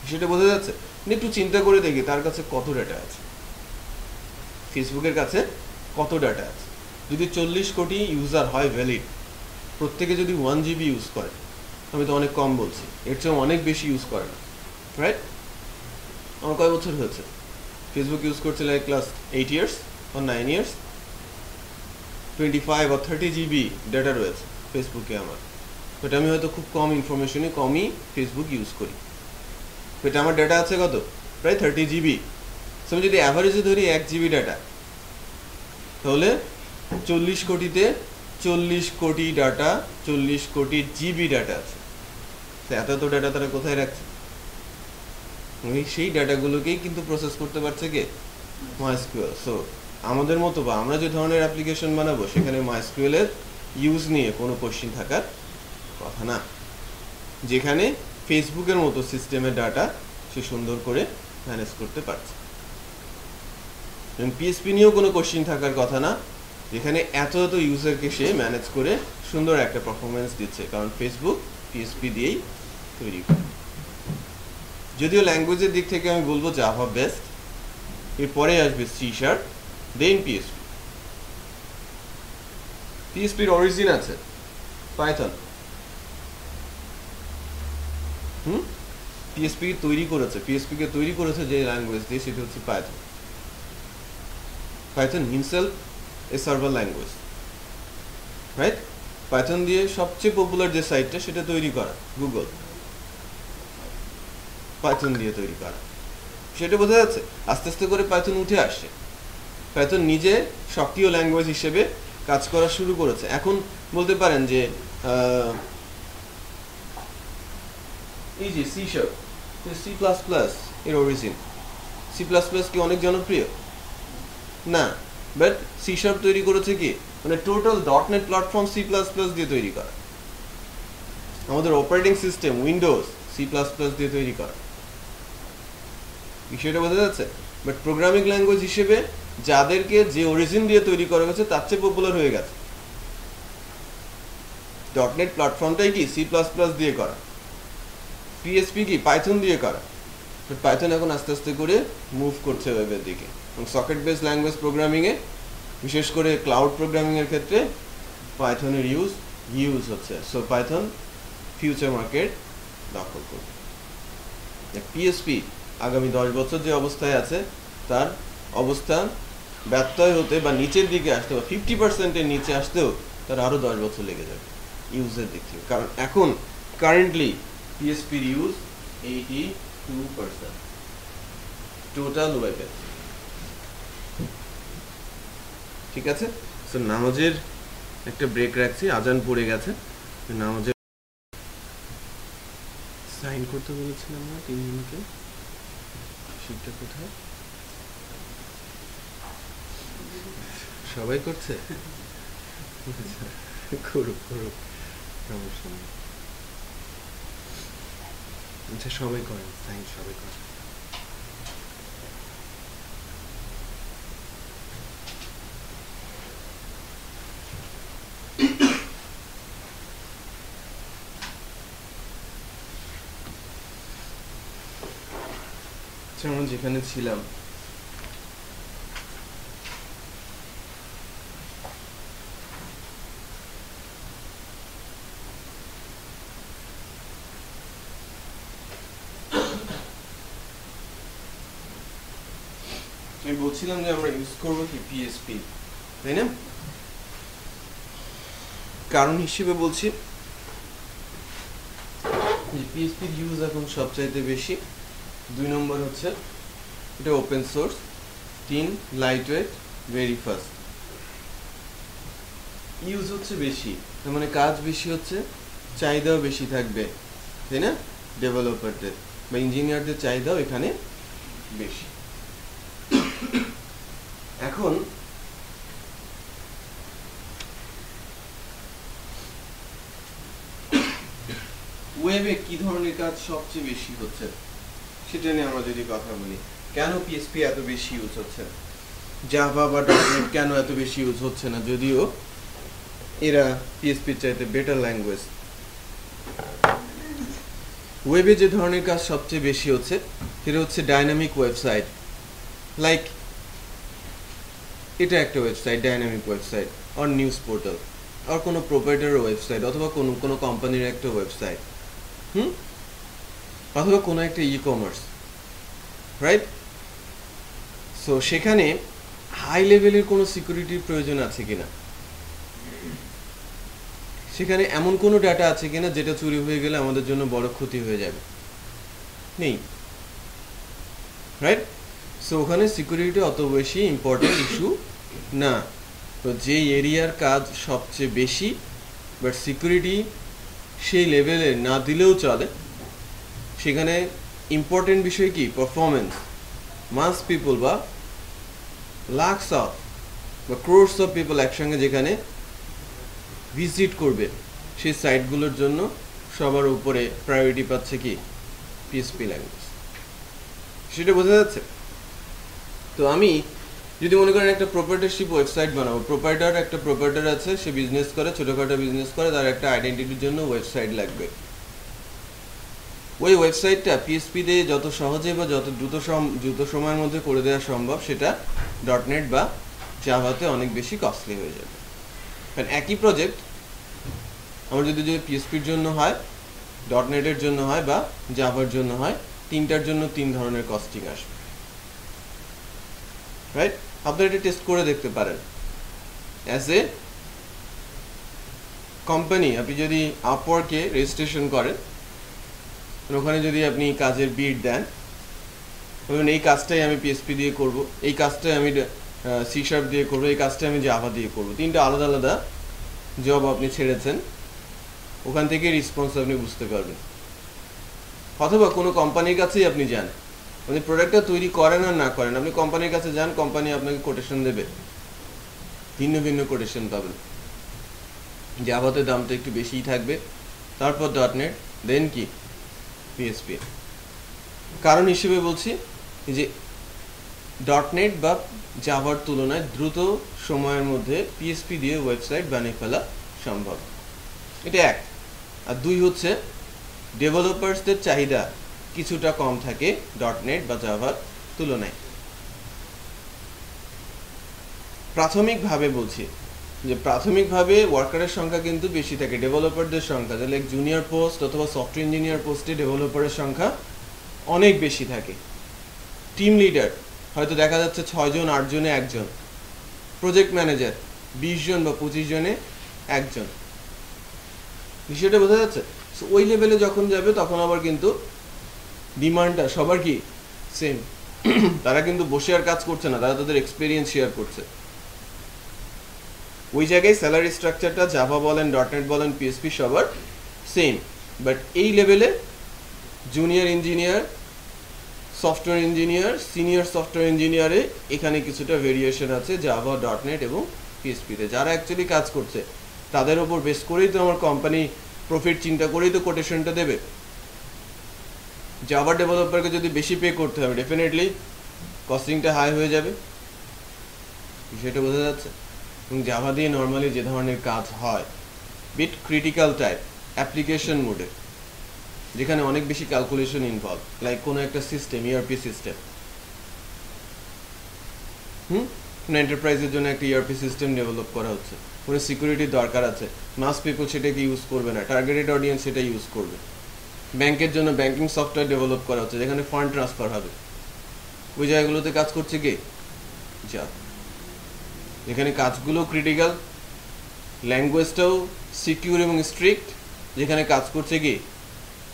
Speaker 1: সেটা বোঝা যাচ্ছে। একটু চিন্তা করে দেখি তার কাছে কত ডাটা আছে, ফেসবুকের কাছে কত ডাটা আছে। যদি 40 কোটি ইউজার হয় ভ্যালিড, প্রত্যেকে যদি 1 GB ইউজ করে, আমি তো অনেক কম বলছি, এর চেয়ে অনেক বেশি ইউজ করে না, রাইট? আমার কয় বছর হয়েছে ফেসবুক ইউজ করছে? Like class 8 years or 9 years. 25 or 30 GB data রয়েছে ফেসবুকে আমার, বাট আমি হয়তো খুব কম ইনফরমেশনে কমই ফেসবুক ইউজ করি। বাট আমার ডাটা আছে কত? প্রায় 30 GB। সো আমি যদি অ্যাভারেজে ধরি 1 GB ডাটা, তাহলে 40 কোটিতে 40 কোটি ডাটা, 40 কোটি GB ডাটা আছে। এত ডাটা তারা কোথায় রাখছে? সেই ডাটাগুলোকেই কিন্তু প্রসেস করতে পারছে কে? মাইএসকিউএল। সো আমাদের মতো বা আমরা যে ধরনের অ্যাপ্লিকেশন বানাবো, সেখানে মাইএসকিউএল এর ইউজ নিয়ে কোনো কোশ্চিন থাকার কথা না। যেখানে ফেসবুকের মতো সিস্টেমের ডাটা সে সুন্দর করে ম্যানেজ করতে পারছে। এবং পিএসপি নিয়েও কোনো কোশ্চিন থাকার কথা না, যেখানে এত ইউজারকে সে ম্যানেজ করে সুন্দর একটা পারফরমেন্স দিচ্ছে, কারণ ফেসবুক পিএসপি দিয়েই তৈরি করে। যদিও ল্যাঙ্গুয়েজের দিক থেকে আমি বলবো জাভা বেস্ট, এরপরে আসবে সি শার্প, দেন পিএসপি। পিএসপির অরিজিন আছে পাইথন। পিএসপি তৈরি করেছে, পিএসপিকে তৈরি করেছে যে ল্যাঙ্গুয়েজ দিয়ে, সেটা হচ্ছে Python. Python himself a server language, right? Python দিয়ে সবচেয়ে পপুলার যে সাইটটা, সেটা তৈরি করা গুগল, পাইথন দিয়ে তৈরি করা। সেটা বোঝা যাচ্ছে। আস্তে আস্তে করে পাইথন উঠে আসছে, পাইথন নিজে সক্রিয় ল্যাঙ্গুয়েজ হিসেবে কাজ করা শুরু করেছে। এখন বলতে পারেন যে এই যে C sharp, C plus plus এর অরিজিন। সি প্লাস প্লাস কি অনেক জনপ্রিয়? না, বাট সি শার্প তৈরি করেছে কি, মানে total dot net platform C plus plus দিয়ে তৈরি করা। আমাদের operating system Windows C plus plus দিয়ে তৈরি করা। বিষয়টা বোঝা যাচ্ছে? বাট প্রোগ্রামিং ল্যাঙ্গুয়েজ হিসেবে যাদেরকে যে অরিজিন দিয়ে তৈরি করা হয়েছে তার চেয়ে পপুলার হয়ে গেছে। ডটনেট প্ল্যাটফর্মটাই কি সি প্লাস প্লাস দিয়ে করা, পিএসপি কি পাইথন দিয়ে করা, বাট পাইথন এখন আস্তে আস্তে করে মুভ করছে ওয়েবের দিকে। এবং সকেট বেস ল্যাঙ্গুয়েজ প্রোগ্রামিংয়ে, বিশেষ করে ক্লাউড প্রোগ্রামিংয়ের ক্ষেত্রে পাইথনের ইউজ হচ্ছে। সো পাইথন ফিউচার মার্কেট দখল করবে। পিএসপি আগামী 10 বছর যে অবস্থায় আছে তার অবস্থা ব্যত্যয় হতে বা নিচের দিকে আসতে বা 50%-এর নিচে আসতেও তার আরও 10 বছর লেগে যাবে ইউজের দিক থেকে। কারণ এখন কারেন্টলি পিএসপির ইউজ 82% টোটাল ওয়েবে। ঠিক আছে, সো নামাজের একটা ব্রেক রাখছি, আজান পড়ে গেছে। নামাজের সাইন করতে বলেছিলাম না 3 মিনিটে, শিটটা কোথায়? সবাই করছে? করুক করুক, সমস্যা নেই। আচ্ছা সবাই করেন সাইন, সবাই করেন। আমরা যেখানে ছিলাম আমি বলছিলাম যে আমরা ইউজ করবো কি পিএসপি, তাই না? কারণ হিসেবে বলছি যে পিএসপির ইউজ এখন সবচাইতে বেশি। 2 নম্বর হচ্ছে এটা open source, 3 light weight, very fast. Use হচ্ছে বেশি, তার মানে কাজ বেশি হচ্ছে, চাহিদাও বেশি থাকবে, তাই না? ডেভেলপারদের বা ইঞ্জিনিয়ারদের চাহিদাও এখানে বেশি। এখন ওয়েবে কি ধরনের কাজ সবচেয়ে বেশি হচ্ছে সেটা নিয়ে আমরা যদি কথা বলি। কেন পিএসপি এত বেশি ইউজ হচ্ছে, জাভা বা ডটনেট কেন এত বেশি ইউজ হচ্ছে না, যদিও এরা পিএসপির চাইতে বেটার ল্যাঙ্গুয়েজ। ওয়েবে যে ধরনের কাজ সবচেয়ে বেশি হচ্ছে সেটা হচ্ছে ডাইনামিক ওয়েবসাইট। লাইক এটা একটা ওয়েবসাইট, ডাইনামিক ওয়েবসাইট, আর নিউজ পোর্টাল, আর কোনো প্রোভাইডারের ওয়েবসাইট, অথবা কোনো কোম্পানির একটা ওয়েবসাইট, অথবা কোনো একটা ই কমার্স, রাইট? সো সেখানে হাই লেভেলের কোনো সিকিউরিটির প্রয়োজন আছে কিনা, সেখানে এমন কোনো ডাটা আছে কিনা যেটা চুরি হয়ে গেলে আমাদের জন্য বড় ক্ষতি হয়ে যাবে, নেই, রাইট? সো ওখানে সিকিউরিটি অত বেশি ইম্পর্টেন্ট ইস্যু না। তো যে এরিয়ার কাজ সবচেয়ে বেশি বাট সিকিউরিটি সেই লেভেলে না দিলেও চলে, সেখানে ইম্পর্টেন্ট বিষয় কি, পারফরমেন্স। মাস পিপল বা লাখস অফ বা ক্রোর্স অফ পিপল একসঙ্গে যেখানে ভিজিট করবে সেই সাইটগুলোর জন্য সবার উপরে প্রায়োরিটি পাচ্ছে কি, পিএসপি ল্যাঙ্গুয়েজ। সেটা বোঝা যাচ্ছে? তো আমি যদি মনে করেন একটা প্রোপাইটারশিপ ওয়েবসাইট বানাবো, একটা প্রোপাইটার আছে, সে বিজনেস করে, ছোটোখাটো বিজনেস করে, তার একটা আইডেন্টিটির জন্য ওয়েবসাইট লাগবে। ওই ওয়েবসাইটটা পিএসপি দিয়ে যত সহজে বা যত দ্রুত সময়ের মধ্যে করে দেওয়া সম্ভব সেটা ডটনেট বা জাভাতে অনেক বেশি কস্টলি হয়ে যাবে। কারণ একই প্রজেক্ট আমার যদি পিএসপির জন্য হয়, ডটনেটের জন্য হয় বা জাভার জন্য হয়, তিনটার জন্য 3 ধরনের কস্টিং আসবে, রাইট? আপনারা এটা টেস্ট করে দেখতে পারেন। অ্যাজ এ কোম্পানি আপনি যদি আপওয়ার্কে রেজিস্ট্রেশন করেন, ওখানে যদি আপনি কাজের বিড দেন, বলবেন এই কাজটাই আমি পিএসপি দিয়ে করব, এই কাজটাই আমি সি শার্প দিয়ে করবো, এই কাজটাই আমি জাভা দিয়ে করবো, 3টা আলাদা আলাদা জব আপনি ছেড়েছেন, ওখান থেকে রেসপন্স আপনি বুঝতে পারবেন। অথবা কোনো কোম্পানির কাছেই আপনি যান, উনি প্রোডাক্টটা তৈরি করেন আর না করেন, আপনি কোম্পানির কাছে যান, কোম্পানি আপনাকে কোটেশন দেবে, ভিন্ন ভিন্ন কোটেশন পাবেন। জাভাতে দামটা একটু বেশিই থাকবে, তারপর .NET, দেন কি PHP। কারণ হিসেবে বলছি যে .NET বা জাভার তুলনায় দ্রুত সময়ের মধ্যে PHP দিয়ে ওয়েবসাইট বানিয়ে ফেলা সম্ভব, এটা এক। আর দুই হচ্ছে ডেভেলপার্সদের চাহিদা কিছুটা কম থাকে .NET বা জাভার তুলনায়। প্রাথমিকভাবে বলছি যে প্রাথমিকভাবে ওয়ার্কারের সংখ্যা কিন্তু বেশি থাকে, ডেভেলপারদের সংখ্যা, লাইক জুনিয়র পোস্ট অথবা সফটওয়্যার ইঞ্জিনিয়ার পোস্টে ডেভেলপারের সংখ্যা অনেক বেশি থাকে। টিম লিডার হয়তো দেখা যাচ্ছে 6 জন 8 জনে একজন, প্রজেক্ট ম্যানেজার 20 জন বা 25 জনে একজন। বিষয়টা বোঝা যাচ্ছে? সো ওই লেভেলে যখন যাবে তখন আবার কিন্তু ডিমান্ডটা সবার কি সেম, তারা কিন্তু বসে আর কাজ করছে না, তারা তাদের এক্সপিরিয়েন্স শেয়ার করছে। ওই জায়গায় স্যালারি স্ট্রাকচারটা জাভা বলেন, .NET বলেন, PHP সবার সেম, বাট এই লেভেলে junior engineer, software engineer, senior software ইঞ্জিনিয়ারে এখানে কিছুটা ভেরিয়েশন আছে জাভা, .NET এবং PHP-তে। যারা অ্যাকচুয়ালি কাজ করছে তাদের ওপর বেস করেই তো আমার কোম্পানি প্রফিট চিন্তা করেই তো কোটেশনটা দেবে। জাভা ডেভেলপারকে যদি বেশি পে করতে হবে, ডেফিনেটলি কস্টিংটা হাই হয়ে যাবে, বিষয়টা বোঝা যাচ্ছে। এবং জাভা দিয়ে নর্মালি যে ধরনের কাজ হয়, বিট ক্রিটিক্যাল টাইপ অ্যাপ্লিকেশন মোডে, যেখানে অনেক বেশি ক্যালকুলেশন ইনভলভ, লাইক কোনো একটা সিস্টেম, ERP সিস্টেম, কোনো এন্টারপ্রাইজের জন্য একটা ERP সিস্টেম ডেভেলপ করা হচ্ছে, কোনো সিকিউরিটির দরকার আছে, মাস পিপল সেটাকে ইউজ করবে না, টার্গেটেড অডিয়েন্স সেটা ইউজ করবে। ব্যাংকের জন্য ব্যাংকিং সফটওয়্যার ডেভেলপ করা হচ্ছে যেখানে ফান্ড ট্রান্সফার হবে, ওই জায়গাগুলোতে কাজ করছে কে? জাভা। যেখানে কাজগুলো ক্রিটিক্যাল, ল্যাঙ্গুয়েজটাও সিকিউর এবং স্ট্রিক্ট, যেখানে কাজ করছে কি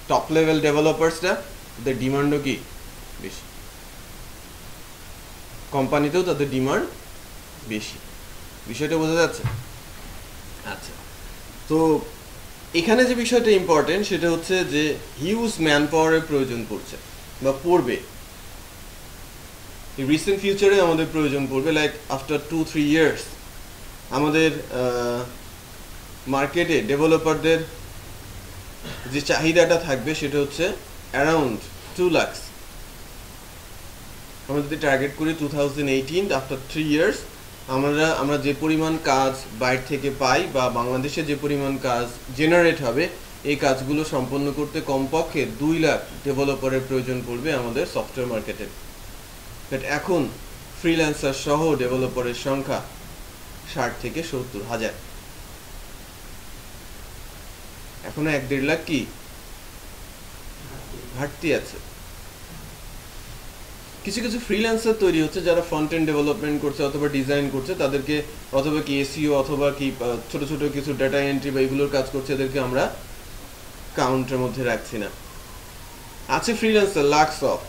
Speaker 1: টপ লেভেল ডেভেলপার্সরা, তাদের ডিমান্ডও কি বেশি, কোম্পানিতেও তাদের ডিমান্ড বেশি। বিষয়টা বোঝা যাচ্ছে? আচ্ছা, তো এখানে যে বিষয়টা ইম্পর্টেন্ট সেটা হচ্ছে যে হিউজ ম্যান পাওয়ারের প্রয়োজন পড়ছে বা পড়বে রিসেন্ট ফিউচারে, আমাদের প্রয়োজন পড়বে, লাইক আফটার 2-3 ইয়ার্স আমাদের মার্কেটে ডেভেলপারদের যে চাহিদাটা থাকবে সেটা হচ্ছে অ্যারাউন্ড 2 লাখ। আমরা যদি টার্গেট করি 2018, আফটার 3 ইয়ার্স আমরা যে পরিমাণ কাজ বাইরে থেকে পাই বা বাংলাদেশে যে পরিমাণ কাজ জেনারেট হবে, এই কাজগুলো সম্পন্ন করতে কমপক্ষে 2 লাখ ডেভেলপারের প্রয়োজন পড়বে আমাদের সফটওয়্যার মার্কেটে। বাট এখন ফ্রিল্যান্সার সহ ডেভেলপারের সংখ্যা 60 থেকে 70 হাজার, এখনো 1-1.5 লাখ কি ঘাটতি আছে। কিছু কিছু ফ্রিল্যান্সার তৈরি হচ্ছে যারা ফ্রন্ট এন্ড ডেভেলপমেন্ট করছে অথবা ডিজাইন করছে, তাদেরকে অথবা কি SEO অথবা কি ছোট ছোট কিছু ডাটা এন্ট্রি বা এগুলোর কাজ করছে, এদেরকে আমরা কাউন্টের মধ্যে রাখছি না। আছে ফ্রিল্যান্সার লাখস অফ,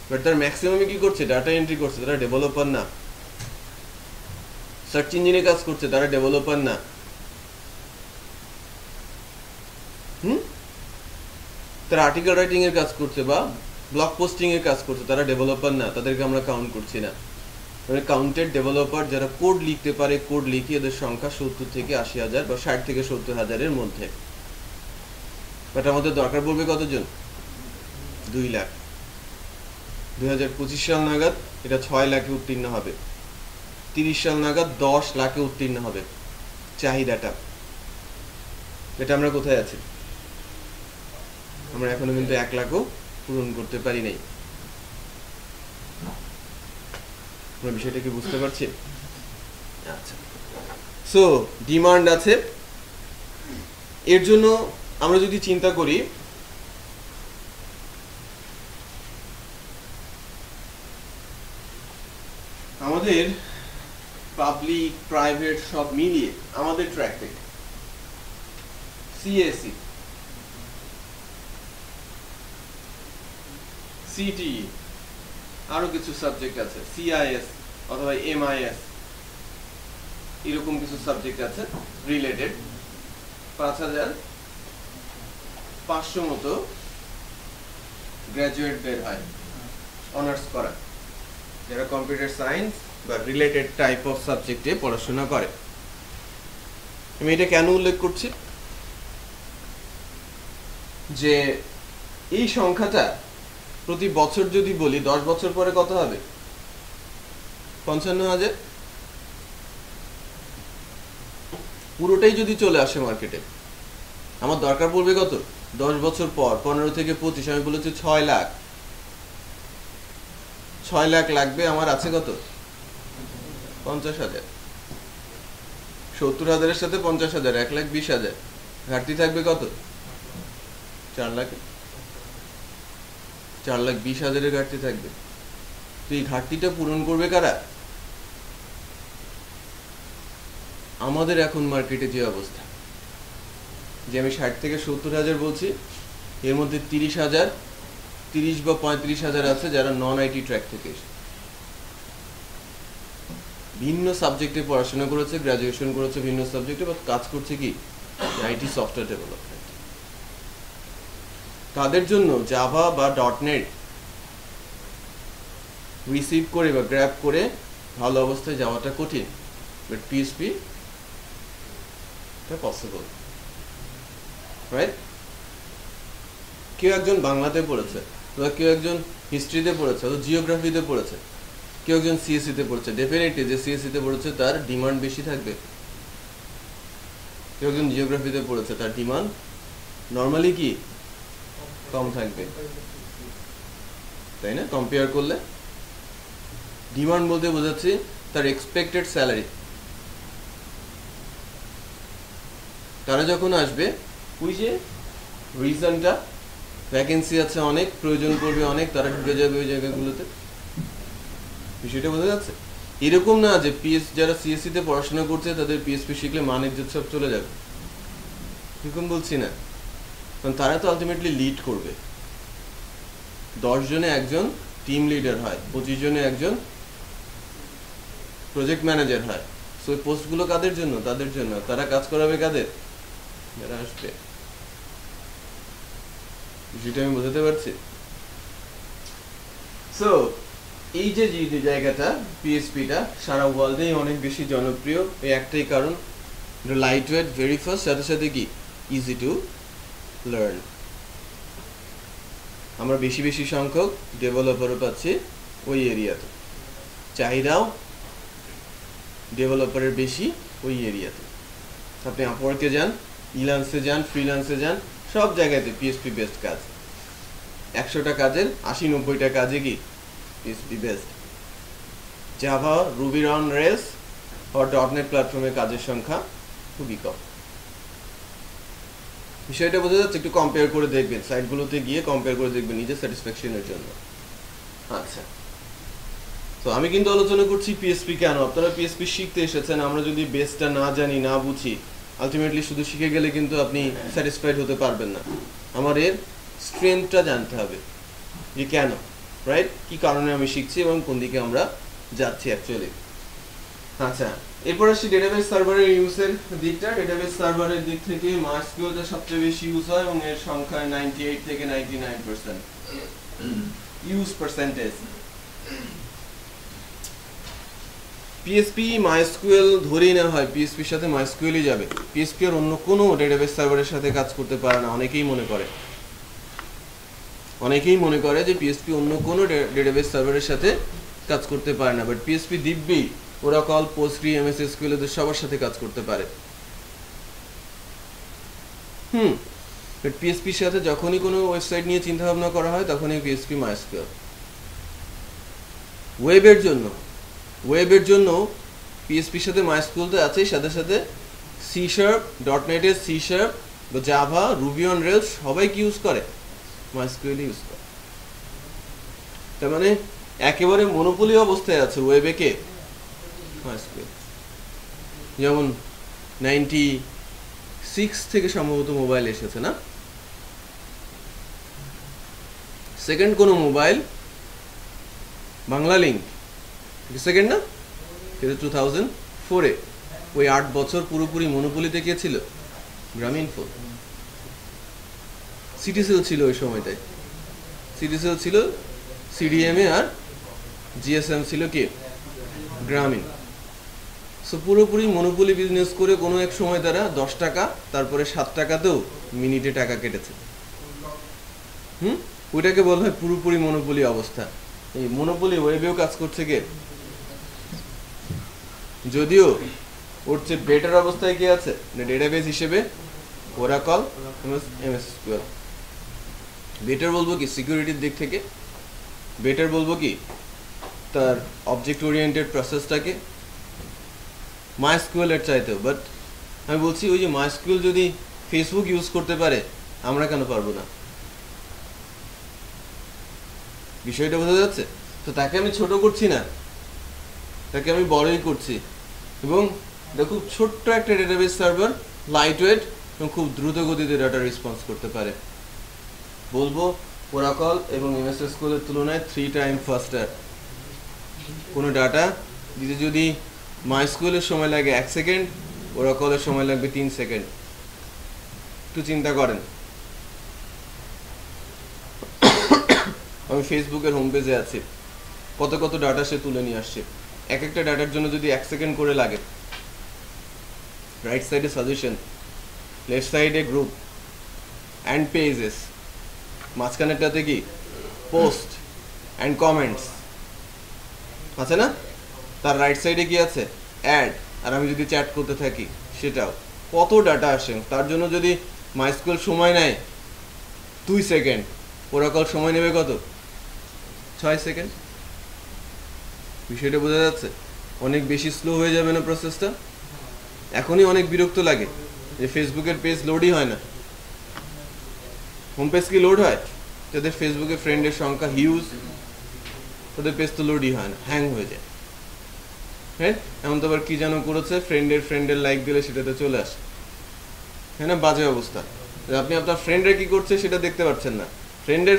Speaker 1: বাট তার ম্যাক্সিমামে কি করছে? ডাটা এন্ট্রি করছে, তারা ডেভেলপার না। সার্চ ইঞ্জিনে কাজ করছে, তারা ডেভেলপার না। তারা আর্টিকেল রাইটিং এর কাজ করছে বা ব্লগ পোস্টিং এর কাজ করছে, তারা ডেভেলপার না, তাদেরকে আমরা কাউন্ট করছি না। মানে কাউন্টেড ডেভেলপার যারা কোড লিখতে পারে, কোড লিখে এদের সংখ্যা 70 থেকে 80 হাজার বা 60 থেকে 70 হাজারের মধ্যে। বাট আমাদের দরকার পড়বে কতজন? 2 লাখ। 2025 সাল নাগাদ এটা 6 লাখে উত্তীর্ণ হবে, 30 সাল নাগাদ 10 লাখে উত্তীর্ণ হবে চাহিদাটা। এটা আমরা কোথায় আছি? আমরা এখনো কিন্তু 1 লাখও পূরণ করতে পারি নাই। আমরা বিষয়টা কি বুঝতে পারছি? আচ্ছা, সো ডিমান্ড আছে। এর জন্য আমরা যদি চিন্তা করি, আমাদের পাবলিক প্রাইভেট সব মিলিয়ে আমাদের ট্র্যাকে CSE, CTE, আরো কিছু সাবজেক্ট আছে, CIS অথবা MIS, এরকম কিছু সাবজেক্ট আছে রিলেটেড। 5500 মতো গ্র্যাজুয়েট বের হয় অনার্স করা, যারা কম্পিউটার সায়েন্স বা রিলেটেড টাইপ অফ সাবজেক্টে পড়াশোনা করে। আমি এটা কেন উল্লেখ করছি, যে এই সংখ্যাটা প্রতি বছর যদি বলি 10 বছর পরে কত হবে? 55,000। পুরোটাই যদি চলে আসে মার্কেটে, আমার দরকার পড়বে কত? 10 বছর পর 15 থেকে 25, আমি বলেছি 6 লাখ। 6 লাখ লাগবে, আমার আছে কত? 50,000। 70,000-এর সাথে 50,000, 1,20,000। ঘাটতি থাকবে কত? 4 লাখ। 4,20,000-এর ঘাটতি থাকবে। তো এই ঘাটতিটা পূরণ করবে কারা? আমাদের এখন মার্কেটে যে অবস্থা, যে আমি 60 থেকে 70,000 বলছি, এর মধ্যে 30,000 বা 35,000 আছে যারা নন আইটি ট্র্যাক থেকে এসে ভিন্ন সাবজেক্টে পড়াশোনা করেছে, গ্রাজুয়েশন করেছে ভিন্ন সাবজেক্টে, বা কাজ করছে কি আইটি সফটওয়্যার ডেভেলপমেন্ট। তাদের জন্য জাভা বা .NET রিসিভ করে বা গ্র্যাব করে ভালো অবস্থায় যাওয়াটা কঠিন, বাট PHP এটা পসিবল, রাইট? কেউ একজন বাংলাতে পড়েছে, বা কেউ একজন হিস্ট্রিতে পড়েছে, অথবা জিওগ্রাফিতে পড়েছে, কেউ একজন CSE-তে পড়েছে, ডেফিনেটলি যে CSE-তে পড়েছে তার ডিমান্ড বেশি থাকবে। কেউ একজন জিওগ্রাফিতে পড়েছে, তার ডিমান্ড নর্মালি কি কম থাকবে, তাই না? কম্পেয়ার করলে ডিমান্ড বলতে বোঝাচ্ছি তার এক্সপেক্টেড স্যালারি। তারা যখন আসবে, ওই যে রিজনটা, ভ্যাকেন্সি আছে অনেক, প্রয়োজন পড়বে অনেক, তারা ঢুকে যাবে ওই জায়গাগুলোতে। বিষয়টা বোঝা যাচ্ছে? এরকম না যে যারা CSE-তে পড়াশোনা করছে তাদের PHP শিখলে মান-ইজ্জত সব চলে যাবে, এরকম বলছি না। কারণ তারা তো আলটিমেটলি লিড করবে। 10 জনে একজন টিম লিডার হয়, 25 জনে একজন প্রজেক্ট ম্যানেজার হয়। সো এই পোস্টগুলো কাদের জন্য? তাদের জন্য। তারা কাজ করাবে কাদের? যারা আসবে। বিষয়টা আমি বোঝাতে পারছি? সো এই যে জায়গাটা PHP-টা সারা ওয়ার্ল্ডেই অনেক বেশি জনপ্রিয়, এই একটাই কারণ, লাইট ওয়েট, ভেরি ফাস্ট, সাথে সাথে কি ইজি টু লার্ন। আমরা বেশি বেশি সংখ্যক ডেভেলপারও পাচ্ছি ওই এরিয়াতে, চাহিদাও ডেভেলপারের বেশি ওই এরিয়াতে। আপনি আপওয়ার্কে যান, ইলান্সে যান, ফ্রিল্যান্সে যান, সব জায়গাতে PHP বেস্ট কাজ। 100টা কাজের 80-90টা কাজে কি PHP best. Java, Ruby on Rails আর .NET প্ল্যাটফর্মে কাজের সংখ্যা খুবই কম। বিষয়টা বোঝা যাচ্ছে? একটু কম্পেয়ার করে দেখবেন, সাইটগুলোতে গিয়ে কম্পেয়ার করে দেখবেন নিজের স্যাটিসফ্যাকশনের জন্য। আচ্ছা, তো আমি কিন্তু আলোচনা করছি PHP কেন। আপনারা PHP শিখতে এসেছেন, আমরা যদি বেসটা না জানি, না বুঝি, আলটিমেটলি শুধু শিখে গেলে কিন্তু আপনি স্যাটিসফাইড হতে পারবেন না। আমার এর স্ট্রেংথটা জানতে হবে যে কেন, রাইট? কি কারণে আমি শিখছি এবং কোন দিকে আমরা যাচ্ছি অ্যাকচুয়ালি। আচ্ছা, এরপর আসি ডেটাবেস সার্ভারের ইউজের দিকটা। ডেটাবেস সার্ভারের দিক থেকে MySQL-টা সবচেয়ে বেশি ইউজ হয় এবং এর সংখ্যা 98 থেকে 99% ইউজ পার্সেন্টেজ। PHP MySQL ধরেই না হয় PHP-র সাথে MySQL-ই যাবে। PHP আর অন্য কোনো ডেটাবেস সার্ভারের সাথে কাজ করতে পারে না, অনেকেই মনে করে যে PHP অন্য কোনো ডেটাবেস সার্ভারের সাথে কাজ করতে পারে না, বাট PHP দিব্যি ওরাকল, পোস্টগ্রি, MS SQL এদের সবার সাথে কাজ করতে পারে। বাট PHP-র সাথে যখনই কোনো ওয়েবসাইট নিয়ে চিন্তা ভাবনা করা হয় তখনই PHP MySQL। ওয়েবের জন্য PHP-র সাথে MySQL তো আছেই, সাথে সাথে C#, .NET এর C# বা জাভা, রুবি অন রেলস সবাই কি ইউজ করে? MySQL ইউজ করে। তার মানে একেবারে মনোপলি অবস্থায় আছে ওয়েবে কে? MySQL। যেমন 96 থেকে সম্ভবত মোবাইল এসেছে না, সেকেন্ড কোন মোবাইল বাংলা লিংক সেকেন্ড না, কিন্তু 2004-এ ওই 8 বছর পুরোপুরি মনোপলিতে কে ছিল? গ্রামীণফোন। সিটিসেল ছিল ওই সময়টায়। সিডিসেল ছিল সিডিএমএ আর জিএসএম ছিল কি গ্রামীণ। সো পুরোপুরি মনোপলি বিজনেস করে কোনো এক সময় তারা 10 টাকা তারপরে 7 টাকাতেও মিনিটে টাকা কেটেছে। ওইটাকে বলা হয় পুরোপুরি মনোপলি অবস্থা। এই মনোপলি ওয়েবেও কাজ করছে কে? যদিও ওর চেয়ে বেটার অবস্থায় কি আছে ডেটাবেস হিসেবে ওরাকল এমএস এসকিউএল। বেটার বলবো কি সিকিউরিটির দিক থেকে, বেটার বলবো কি তার অবজেক্ট ওরিয়েন্টেড প্রসেসটাকে মাইএসকিউএল এর চাইতেও। বাট আমি বলছি ওই যে মাইএসকিউএল যদি ফেসবুক ইউজ করতে পারে আমরা কেন পারবো না? বিষয়টা বোঝা যাচ্ছে? তো তাকে আমি ছোট করছি না, তাকে আমি বড়ই করছি। এবং এটা খুব ছোট্ট একটা ডেটাবেস সার্ভার, লাইট ওয়েট এবং খুব দ্রুত গতিতে ডাটা রেসপন্স করতে পারে। বলবো ওরাকল এবং এমএস এসকিউএল এর তুলনায় 3 টাইম ফাস্টার। কোনো ডাটা দিতে যদি মাইএসকিউএল এর সময় লাগে 1 সেকেন্ড, ওরাকলের সময় লাগবে 3 সেকেন্ড। একটু চিন্তা করেন। আমি ফেসবুকের হোম পেজে আছি, কত কত ডাটা সে তুলে নিয়ে আসছে। এক একটা ডাটার জন্য যদি 1 সেকেন্ড করে লাগে, রাইট সাইডে সাজেশন, লেফট সাইডে গ্রুপ অ্যান্ড পেজেস, মাঝখানেরটাতে কি পোস্ট অ্যান্ড কমেন্টস আছে না? তার রাইট সাইডে কি আছে অ্যাড, আর আমি যদি চ্যাট করতে থাকি সেটাও। কত ডাটা আসে। তার জন্য যদি মাইএসকিউএল সময় নেয় 2 সেকেন্ড, ওরাকল সময় নেবে কত? 6 সেকেন্ড। বিষয়টা বোঝা যাচ্ছে? অনেক বেশি স্লো হয়ে যাবে না প্রসেসটা? এখনই অনেক বিরক্ত লাগে যে ফেসবুকের পেজ লোডই হয় না। হোম পেজ কি লোড হয়? যাদের ফেসবুকে ফ্রেন্ডের সংখ্যা হিউজ, তাদের পেজ তো লোডই হয় না, হ্যাং হয়ে যায়। হ্যাঁ, এমন তো আবার কি যেন করেছে, ফ্রেন্ডের লাইক দিলে সেটাতে চলে আসে। হ্যাঁ না, বাজে অবস্থা। আপনি আপনার ফ্রেন্ডরা কি করছে সেটা দেখতে পাচ্ছেন না,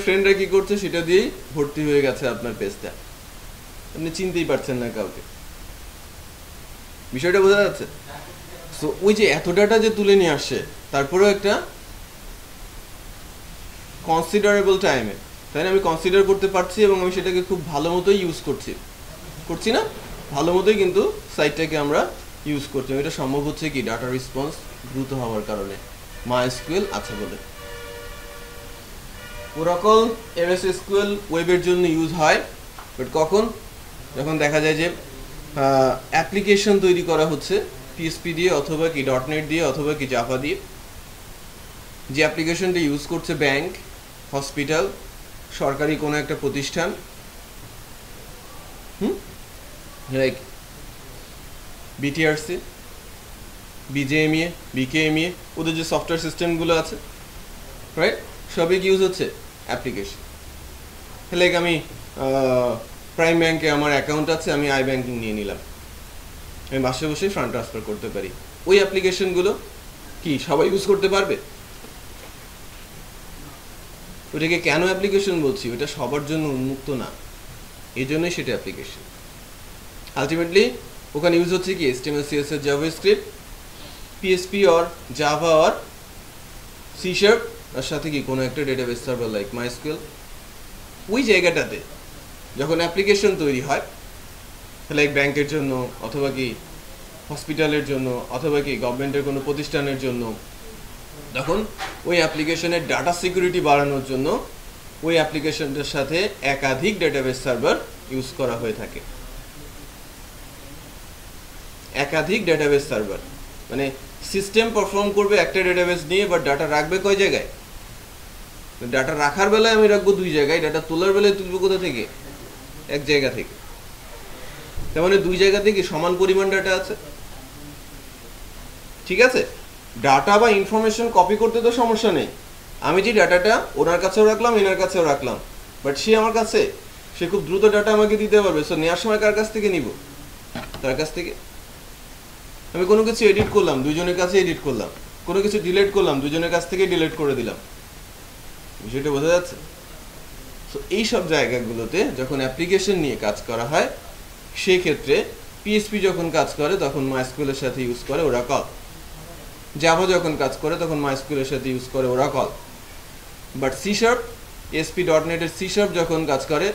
Speaker 1: ফ্রেন্ডরা কি করছে সেটা দিয়েই ভর্তি হয়ে গেছে আপনার পেজটা। আপনি চিনতেই পারছেন না কাউকে। বিষয়টা বোঝা যাচ্ছে? সো ওই যে এত ডাটা যে তুলে নিয়ে আসছে, তারপরেও একটা কনসিডারেবল টাইমে, তাই না, আমি কনসিডার করতে পারছি এবং আমি সেটাকে খুব ভালো মতোই ইউজ করছি না? ভালো মতোই কিন্তু সাইটটাকে আমরা ইউজ করছি। এটা সম্ভব হচ্ছে কি ডাটা রেসপন্স দ্রুত হওয়ার কারণে, মাইএসকিউএল আছে বলে। ওরাকল এমএস এসকিউএল ওয়েবের জন্য ইউজ হয়, বাট কখন? যখন দেখা যায় যে অ্যাপ্লিকেশন তৈরি করা হচ্ছে পিএসপি দিয়ে অথবা কি .NET দিয়ে অথবা কি জাভা দিয়ে। যে অ্যাপ্লিকেশনটা ইউজ করছে ব্যাংক, হসপিটাল, সরকারি কোনো একটা প্রতিষ্ঠান, লাইক বিটিআরসি, বিজেএমইএ, বিকেএমইএ, ওদের যে সফটওয়্যার সিস্টেমগুলো আছে, রাইট, সবই ইউজ হচ্ছে অ্যাপ্লিকেশন। লাইক আমি প্রাইম ব্যাংকে আমার অ্যাকাউন্ট আছে, আমি আই ব্যাংকিং নিয়ে নিলাম, আমি বাসে বসে ফান্ড ট্রান্সফার করতে পারি। ওই অ্যাপ্লিকেশনগুলো কি সবাই ইউজ করতে পারবে? ওটাকে কেন অ্যাপ্লিকেশন বলছি? ওটা সবার জন্য উন্মুক্ত না, এই জন্যই সেটা অ্যাপ্লিকেশন। আলটিমেটলি ওখানে ইউজ হচ্ছে কি HTML, CSS, JavaScript, PHP or Java or C sharp, আর সাথে কি কোনো একটা ডেটাবেস সার্ভার লাইক মাইএসকিউএল। ওই জায়গাটাতে যখন অ্যাপ্লিকেশন তৈরি হয়, লাইক ব্যাংকের জন্য অথবা কি হসপিটালের জন্য অথবা কি গভর্নমেন্টের কোনো প্রতিষ্ঠানের জন্য, তখন ওই অ্যাপ্লিকেশনের ডাটা সিকিউরিটি বাড়ানোর জন্য ওই অ্যাপ্লিকেশনটার সাথে একাধিক ডেটাবেস সার্ভার ইউজ করা হয়ে থাকে। একাধিক ডেটাবেস সার্ভার মানে সিস্টেম পারফর্ম করবে একটা ডেটাবেস নিয়ে, বাট ডাটা রাখবে কয় জায়গায়? ডাটা রাখার বেলায় আমি রাখবো 2 জায়গায়, ডাটা তোলার বেলায় তুলবো কোথা থেকে? এক জায়গা থেকে। তার মানে 2 জায়গা থেকে সমান পরিমাণ ডাটা আছে। ঠিক আছে, ডাটা বা ইনফরমেশন কপি করতে তো সমস্যা নেই। আমি যে ডাটাটা ওনার কাছেও রাখলাম, এনার কাছেও রাখলাম, বাট সে আমার কাছে, সে খুব দ্রুত ডাটা আমাকে দিতে পারবে। সো নেওয়ার সময় কার কাছ থেকে নিব? তার কাছ থেকে। আমি কোনো কিছু এডিট করলাম, দুজনের কাছে এডিট করলাম, কোনো কিছু ডিলিট করলাম, দুজনের কাছ থেকে ডিলিট করে দিলাম। বিষয়টা বোঝা যাচ্ছে? সো এই সব জায়গাগুলোতে যখন অ্যাপ্লিকেশন নিয়ে কাজ করা হয়, সেই ক্ষেত্রে পিএসপি যখন কাজ করে তখন মাইএসকিউএল এর সাথে ইউজ করে ওরাকল, জাভা যখন কাজ করে তখন মাইএসকিউএল এর সাথে ইউজ করে Oracle, but C sharp ASP.NET এর C# যখন কাজ করে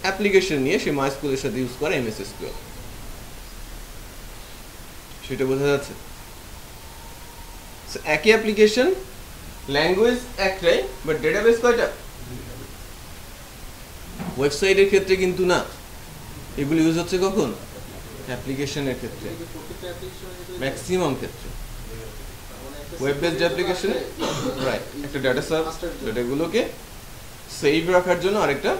Speaker 1: অ্যাপ্লিকেশন নিয়ে, সে MySQL এর সাথে ইউজ করে MS SQL। সেটা বোঝা যাচ্ছে? একই অ্যাপ্লিকেশন, ল্যাঙ্গুয়েজ একটাই, বাট ডেটাবেস কয়টা? ওয়েবসাইটের ক্ষেত্রে কিন্তু না, এগুলো ইউজ হচ্ছে কখন? অ্যাপ্লিকেশনের ক্ষেত্রে, ম্যাক্সিমাম ক্ষেত্রে। ওয়েব বেসড অ্যাপ্লিকেশনে রাইট একটা ডাটা সার্ভ, ডেটাগুলোকে সেভ রাখার জন্য, আরেকটা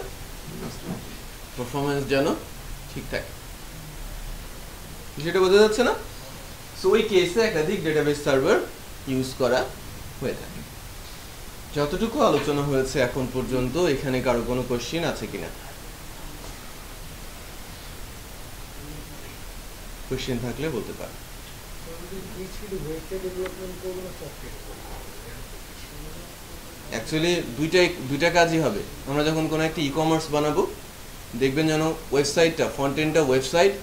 Speaker 1: পারফরম্যান্স যেন ঠিক থাকে, সেটা বোঝা যাচ্ছে না? সো ওই কেসে একাধিক ডেটাবেস সার্ভার ইউজ করা হয়ে থাকে। যতটুকু আলোচনা হয়েছে এখন পর্যন্ত, এখানে কারো কোনো কোশ্চেন আছে কিনা? কোশ্চেন থাকলে বলতে পারেন। অ্যাকচুয়ালি দুইটা কাজই হবে। আমরা যখন কোনো একটা ই-কমার্স বানাবো, দেখবেন যেন ওয়েবসাইটটা, ফ্রন্ট এন্ডটা ওয়েবসাইট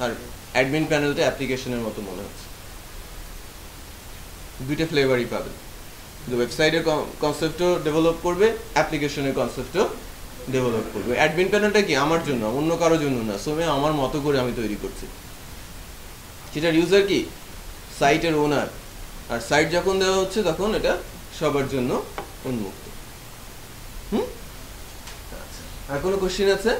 Speaker 1: আর অ্যাডমিন প্যানেলটা অ্যাপ্লিকেশনের মতো মনে হচ্ছে। দুইটা ফ্লেভারই পাবেন। ওয়েবসাইটের কনসেপ্টও ডেভেলপ করবে, অ্যাপ্লিকেশনের কনসেপ্টও ডেভেলপ করবে। অ্যাডমিন প্যানেলটা কি আমার জন্য, অন্য কারোর জন্য না, সো আমার মতো করে আমি তৈরি করছি। সেটার ইউজার কি? সাইটের ওনার। আর সাইট যখন দেওয়া হচ্ছে তখন এটা সবার জন্য উন্মুক্ত। আচ্ছা, আর কোনো কোশ্চেন আছে?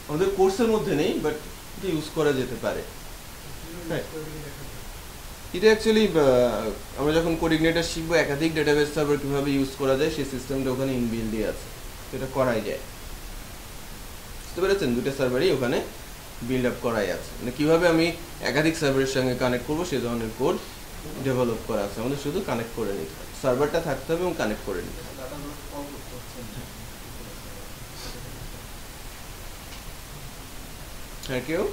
Speaker 1: আমাদের কোর্সের মধ্যে নেই, বাট এটা ইউজ করা যেতে পারে। এটা অ্যাকচুয়ালি আমরা যখন কোঅর্ডিনেটর শিখবো, একাধিক ডেটাবেস সার্ভার কিভাবে ইউজ করা যায় সেই সিস্টেমটা ওখানে ইনবিল্ডই আছে, এটা করাই যায়। বুঝতে পেরেছেন? দুটো সার্ভারই ওখানে বিল্ড আপ করাই আছে, মানে কিভাবে আমি একাধিক সার্ভারের সঙ্গে কানেক্ট করবো সেই ধরনের কোড ডেভেলপ করা আছে। আমাদের শুধু কানেক্ট করে নিতে হবে, সার্ভারটা থাকতে হবে এবং কানেক্ট করে নিতে হবে। আর কেউ?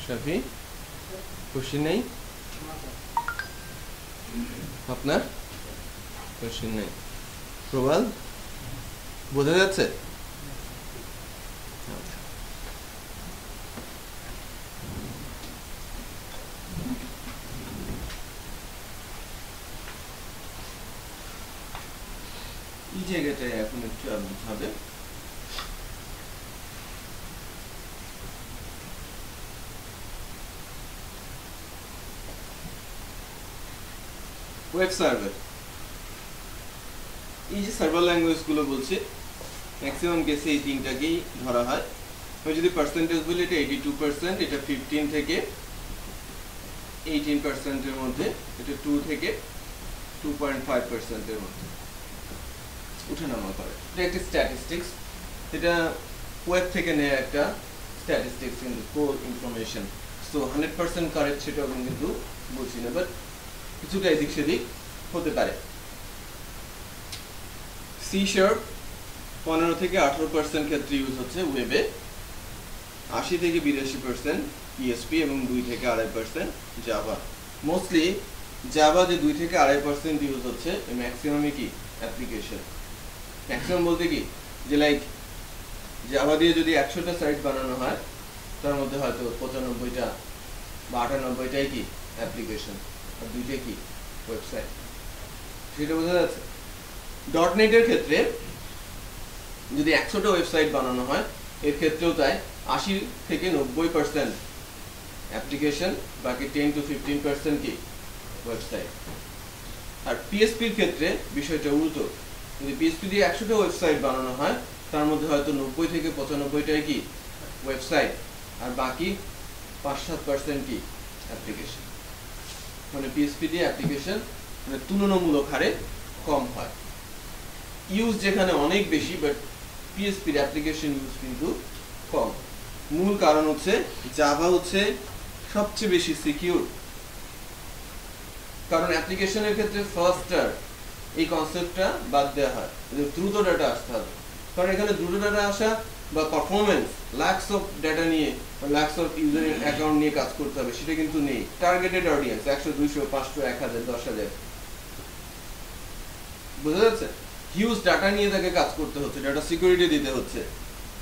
Speaker 1: শাফি, কোশ্চেন নেই আপনার? কোশ্চেন নেই। প্রবাল, বোঝা যাচ্ছে? এই জায়গাটায় এখন একটু বুঝাবে। ওয়েব সার্ভার, এই যে সার্ভার ল্যাঙ্গুয়েজ গুলো বলছি, ম্যাক্সিমাম কেসে এই তিনটাকেই ধরা হয়। আমি যদি পার্সেন্টেজ বলি, এটা 82%, এটা 15 থেকে 18%-এর মধ্যে, এটা 2 থেকে 2.5%-এর মধ্যে উঠানামা করে। এটা একটা স্ট্যাটিস্টিক্স, এটা ওয়েব থেকে নেওয়া একটা স্ট্যাটিস্টিক্স, কিন্তু কোর ইনফরমেশন। সো 100% কারেক্ট সেটাও কিন্তু বলছি না, বাট কিছুটা এদিক সেদিক হতে পারে। C# 15 থেকে 18% ক্ষেত্রে ইউজ হচ্ছে ওয়েবে, 80 থেকে 82% PHP এবং 2 থেকে 2.5% জাভা। মোস্টলি জাভা যে 2 থেকে 2.5% ইউজ হচ্ছে, ম্যাক্সিমামই কি অ্যাপ্লিকেশন। ম্যাক্সিমাম বলতে কি, যে লাইক জাভা দিয়ে যদি 100টা সাইট বানানো হয়, তার মধ্যে হয়তো 95টা বা 98টাই কি অ্যাপ্লিকেশন, আর 2টা কি ওয়েবসাইট। সেটা বোঝা যাচ্ছে? .NET এর ক্ষেত্রে যদি 100টা ওয়েবসাইট বানানো হয়, এর ক্ষেত্রেও তাই 80 থেকে 90% অ্যাপ্লিকেশন, বাকি 10 to 15% কি ওয়েবসাইট। আর PHP-র ক্ষেত্রে বিষয়টা উল্টো, যদি PHP দিয়ে 100টা ওয়েবসাইট বানানো হয়, তার মধ্যে হয়তো 90 থেকে 95টাই কি ওয়েবসাইট, আর বাকি 5-7% কি অ্যাপ্লিকেশন। মানে PHP দিয়ে অ্যাপ্লিকেশন মানে তুলনামূলক হারে কম হয়। ইউজ যেখানে অনেক বেশি, বাট PHP-র অ্যাপ্লিকেশন ইউজ কিন্তু কম। মূল কারণ হচ্ছে জাভা হচ্ছে সবচেয়ে বেশি সিকিউর, কারণ অ্যাপ্লিকেশনের ক্ষেত্রে ফাস্টার এই কনসেপ্টটা বাদ দেওয়া হয়, দ্রুত ডাটা আসতে হবে। কারণ এখানে দ্রুত ডাটা আসা বা পারফরমেন্স, লাক্স অফ ডাটা নিয়ে, লাক্স অফ ইউজার অ্যাকাউন্ট নিয়ে কাজ করতে হবে, সেটা কিন্তু নেই। টার্গেটেড অডিয়েন্স 100, 200, 500, 1000, 10,000, বোঝা যাচ্ছে? হিউজ ডাটা নিয়ে তাকে কাজ করতে হচ্ছে, ডাটা সিকিউরিটি দিতে হচ্ছে।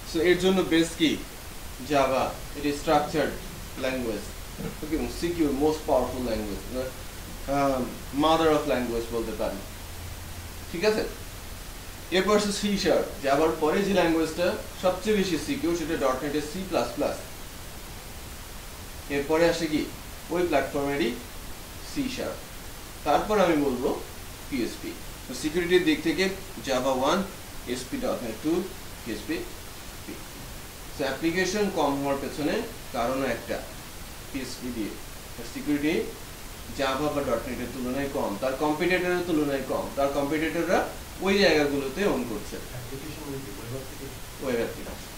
Speaker 1: সো এর জন্য বেস কি জাভা, এটা structured language. Okay, secure most powerful language, mother of language বলতে পারি। ঠিক আছে, এরপর আছে সি শার্প, জাভার পরে যে ল্যাঙ্গুয়েজটা সবচেয়ে বেশি সিকিউর সেটা .NET এর C++। এরপরে আসে কি ওই প্ল্যাটফর্মেরই সি শার্প, তারপর আমি বলবো PHP। তো সিকিউরিটির দিক থেকে জাভা 1, ASP.NET 2, PHP। তো অ্যাপ্লিকেশন কম হওয়ার পেছনে কারণ একটা, PHP দিয়ে সিকিউরিটি জাভা বা .NET এর তুলনায় কম, তার কম্পিটিটরের তুলনায় কম, তার কম্পিটিটররা ওই জায়গাগুলোতে অন করছে। ওয়েব অ্যাপ্লিকেশন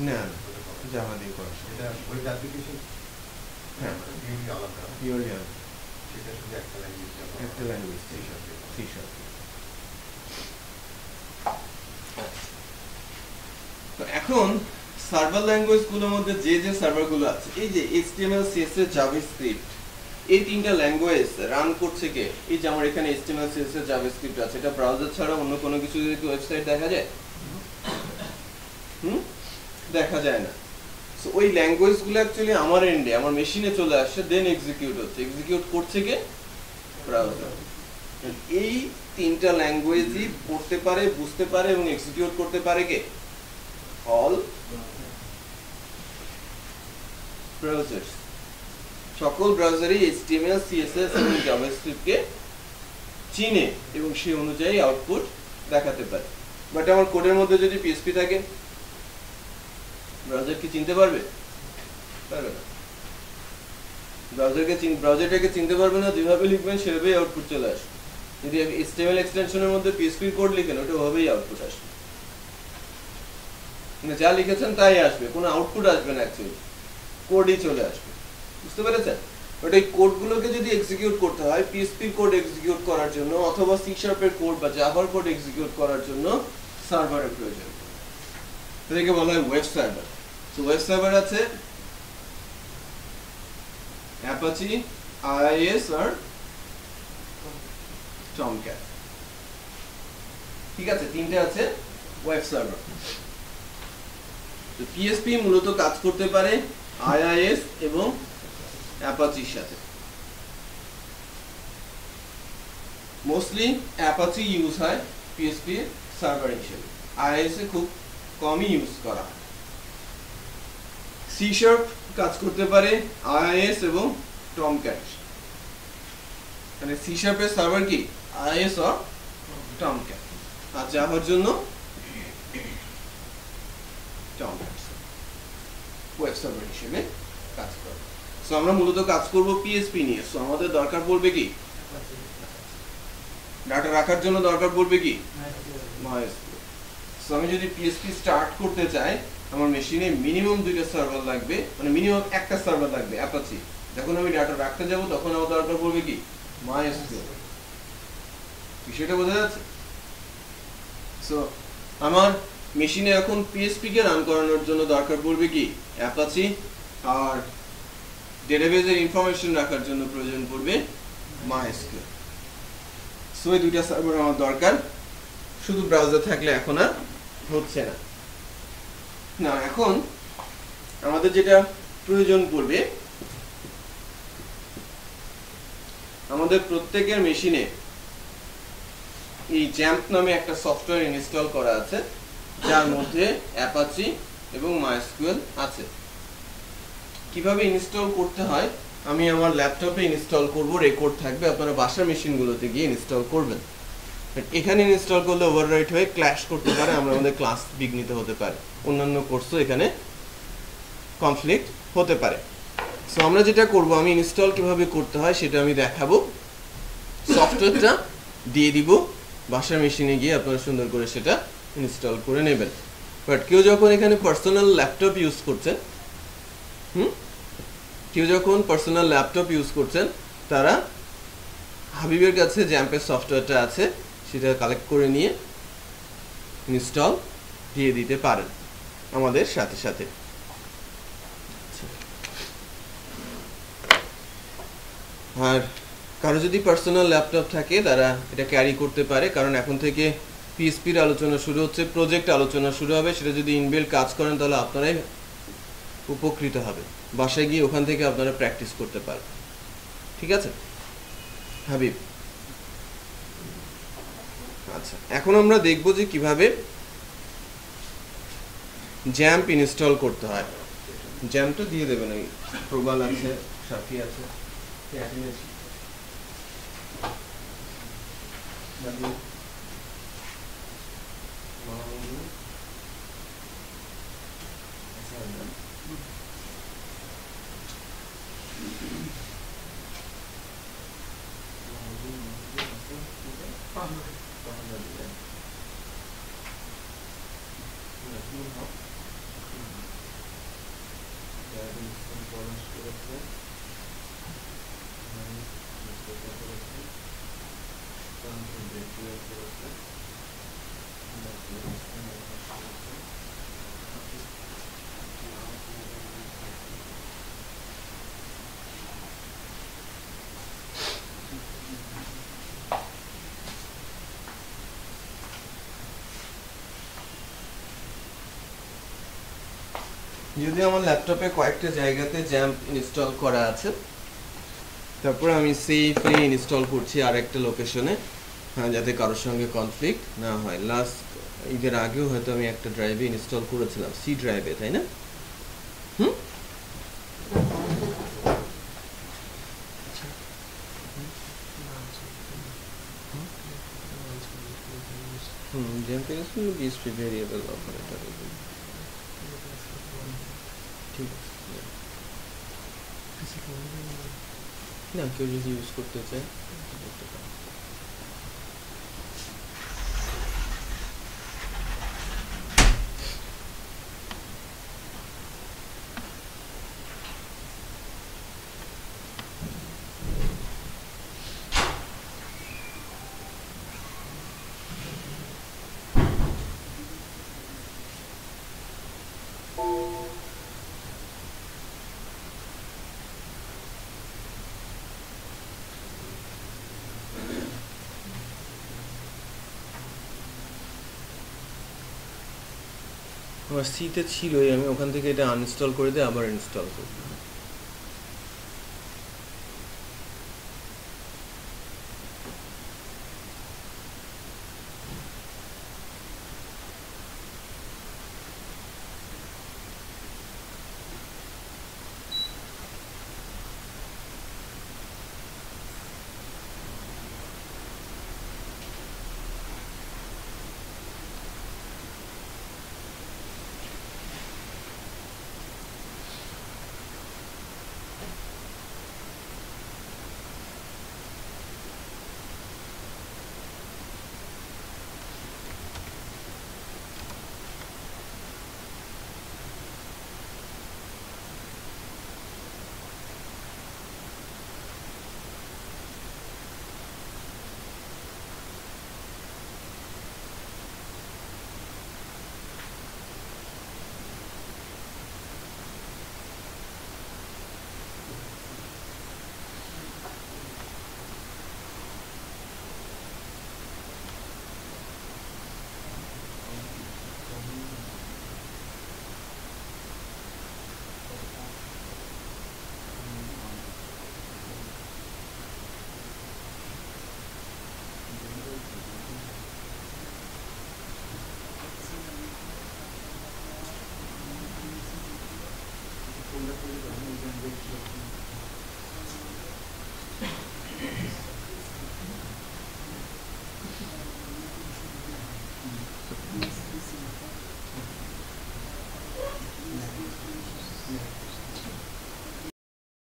Speaker 1: না, জাভা দিয়ে করা
Speaker 2: এটা ওয়েব অ্যাপ্লিকেশন,
Speaker 1: হ্যাঁ
Speaker 2: পিওরলি আলাদা,
Speaker 1: পিওরলি
Speaker 2: সেটা শুধু একটা ল্যাঙ্গুয়েজ,
Speaker 1: একটা ল্যাঙ্গুয়েজ সি শার্প। তো এখন সার্ভার ল্যাঙ্গুয়েজগুলোর মধ্যে যে যে সার্ভারগুলো আছে, এই যে HTML, CSS, জাভাস্ক্রিপ্ট, এই তিনটা ল্যাঙ্গুয়েজ রান করছে কে? এই যে আমার এখানে HTML, CSS, জাভাস্ক্রিপ্ট আছে, এটা ব্রাউজার ছাড়া অন্য কোনো কিছু যদি ওয়েবসাইট দেখা যায়? দেখা যায় না। সো ওই ল্যাঙ্গুয়েজগুলো অ্যাকচুয়ালি আমার এন্ডে, আমার মেশিনে চলে আসছে, দেন এক্সিকিউট হচ্ছে। এক্সিকিউট করছে কে? ব্রাউজার। এই তিনটা ল্যাঙ্গুয়েজই পড়তে পারে, বুঝতে পারে এবং এক্সিকিউট করতে পারে কে? All browsers. সকল ব্রাউজারই HTML, CSS এবং জাভাস্ক্রিপ্টকে চিনে এবং সেই অনুযায়ী আউটপুট দেখাতে পারে। বাট আমার কোডের মধ্যে যদি PHP থাকে, ব্রাউজার কি চিনতে পারবে? পারবে না। ব্রাউজারটাকে চিনতে পারবে না, যেভাবে লিখবেন সেভাবেই আউটপুট চলে আসবে। যদি HTML এক্সটেনশনের মধ্যে PHP কোড লিখেন, ওটা ওভাবেই আউটপুট আসবে, মানে যা লিখেছেন তাই আসবে, কোনো আউটপুট আসবে না, অ্যাকচুয়ালি কোডই চলে আসবে। বুঝতে পেরেছেন? বাট এই কোডগুলোকে যদি এক্সিকিউট করতে হয়, PHP কোড এক্সিকিউট করার জন্য অথবা সি শার্পের কোড বা জাভার কোড এক্সিকিউট করার জন্য সার্ভারের প্রয়োজন। এটাকে বলা হয় ওয়েব সার্ভার। তো ওয়েব সার্ভার আছে অ্যাপাচি, IIS আর টমক্যাট। ঠিক আছে, তিনটে আছে ওয়েব সার্ভার। তো PHP মূলত কাজ করতে পারে IIS এবং অ্যাপাচির সাথে। মোস্টলি অ্যাপাচি ইউজ হয় PHP সার্ভার হিসেবে, IIS এ খুব কমই ইউজ করা হয়। সি শার্প কাজ করতে পারে IIS এবং টমক্যাট। মানে সি শার্পের সার্ভার কি? IIS আর টমক্যাট। আর জাভার জন্য টমক্যাট ওয়েব সার্ভার হিসেবে কাজ করে। সো আমরা মূলত কাজ করব PHP নিয়ে। সো আমাদের দরকার পড়বে কি? ডাটা রাখার জন্য দরকার পড়বে কি? MySQL। সো আমি যদি PHP স্টার্ট করতে চাই, আমার মেশিনে মিনিমাম 2টা সার্ভার লাগবে, মানে মিনিমাম একটা সার্ভার লাগবে অ্যাপাচি। যখন আমি ডাটা রাখতে যাব তখন আমার দরকার পড়বে কি? MySQL। বিষয়টা বোঝা যাচ্ছে? সো আমার মেশিনে এখন PHP কে রান করানোর জন্য দরকার পড়বে কি? অ্যাপাচি। আর ডেটাবেজের ইনফরমেশন রাখার জন্য প্রয়োজন পড়বে MySQL। সো এই দুইটা সার্ভার আমার দরকার। শুধু ব্রাউজার থাকলে এখন আর হচ্ছে না। না, এখন আমাদের যেটা প্রয়োজন পড়বে, আমাদের প্রত্যেকের মেশিনে এই জ্যাম্প নামে একটা সফটওয়্যার ইনস্টল করা আছে, যার মধ্যে অ্যাপাচি এবং MySQL আছে। কিভাবে ইনস্টল করতে হয় আমি আমার ল্যাপটপে ইনস্টল করব, রেকর্ড থাকবে, আপনারা বাসার মেশিনগুলোতে গিয়ে ইনস্টল করবেন। এখানে ইনস্টল করলে ওভাররাইট হয়ে ক্ল্যাশ করতে পারে, আমাদের ক্লাস বিঘ্নিত হতে পারে, অন্যান্য কোর্সও এখানে কনফ্লিক্ট হতে পারে। সো আমরা যেটা করব, আমি ইনস্টল কিভাবে করতে হয় সেটা আমি দেখাবো। সফটওয়্যারটা দিয়ে দিব, বাসার মেশিনে গিয়ে আপনারা সুন্দর করে সেটা ইনস্টল করে নেবেন। বাট কেউ যখন এখানে পার্সোনাল ল্যাপটপ ইউজ করছেন, তারা হাবিবের কাছে জ্যাম্পের সফটওয়্যারটা আছে, সেটা কালেক্ট করে নিয়ে ইনস্টল দিয়ে দিতে পারেন আমাদের সাথে সাথে। আর কারো যদি পার্সোনাল ল্যাপটপ থাকে তারা এটা ক্যারি করতে পারে, কারণ এখন থেকে পিএসপির আলোচনা শুরু হচ্ছে, প্রজেক্ট আলোচনা শুরু হবে। সেটা যদি ইনবিল্ড কাজ করেন তাহলে আপনারাই উপকৃত হবে। বাসায় গিয়ে ওখান থেকে আপনারা প্র্যাকটিস করতে পারবেন। ঠিক আছে হাবিব? আচ্ছা, এখন আমরা দেখব যে কিভাবে জ্যাম্প ইনস্টল করতে হয়। জ্যাম্পটা দিয়ে দেবেন, এই প্রবাল আছে, সাফি আছে, যদি আমার ল্যাপটপে কয়েকটা জায়গাতে জ্যাম্প ইনস্টল করা আছে, তারপর আমি সেফলি ইনস্টল করছি আরেকটা লোকেশনে, যাতে কারোর সঙ্গে কনফ্লিক্ট না হয়। লাস্ট ঈদের আগেও হয়তো আমি একটা ড্রাইভে ইনস্টল করেছিলাম, সি ড্রাইভে, তাই না? XAMPP install BSP variable operator. ঠিক আছে, না কেউ যদি ইউজ করতে চায় করতে পারে। আমার সিতে ছিলই, আমি ওখান থেকে এটা আনইনস্টল করে দিয়ে আবার ইনস্টল করি।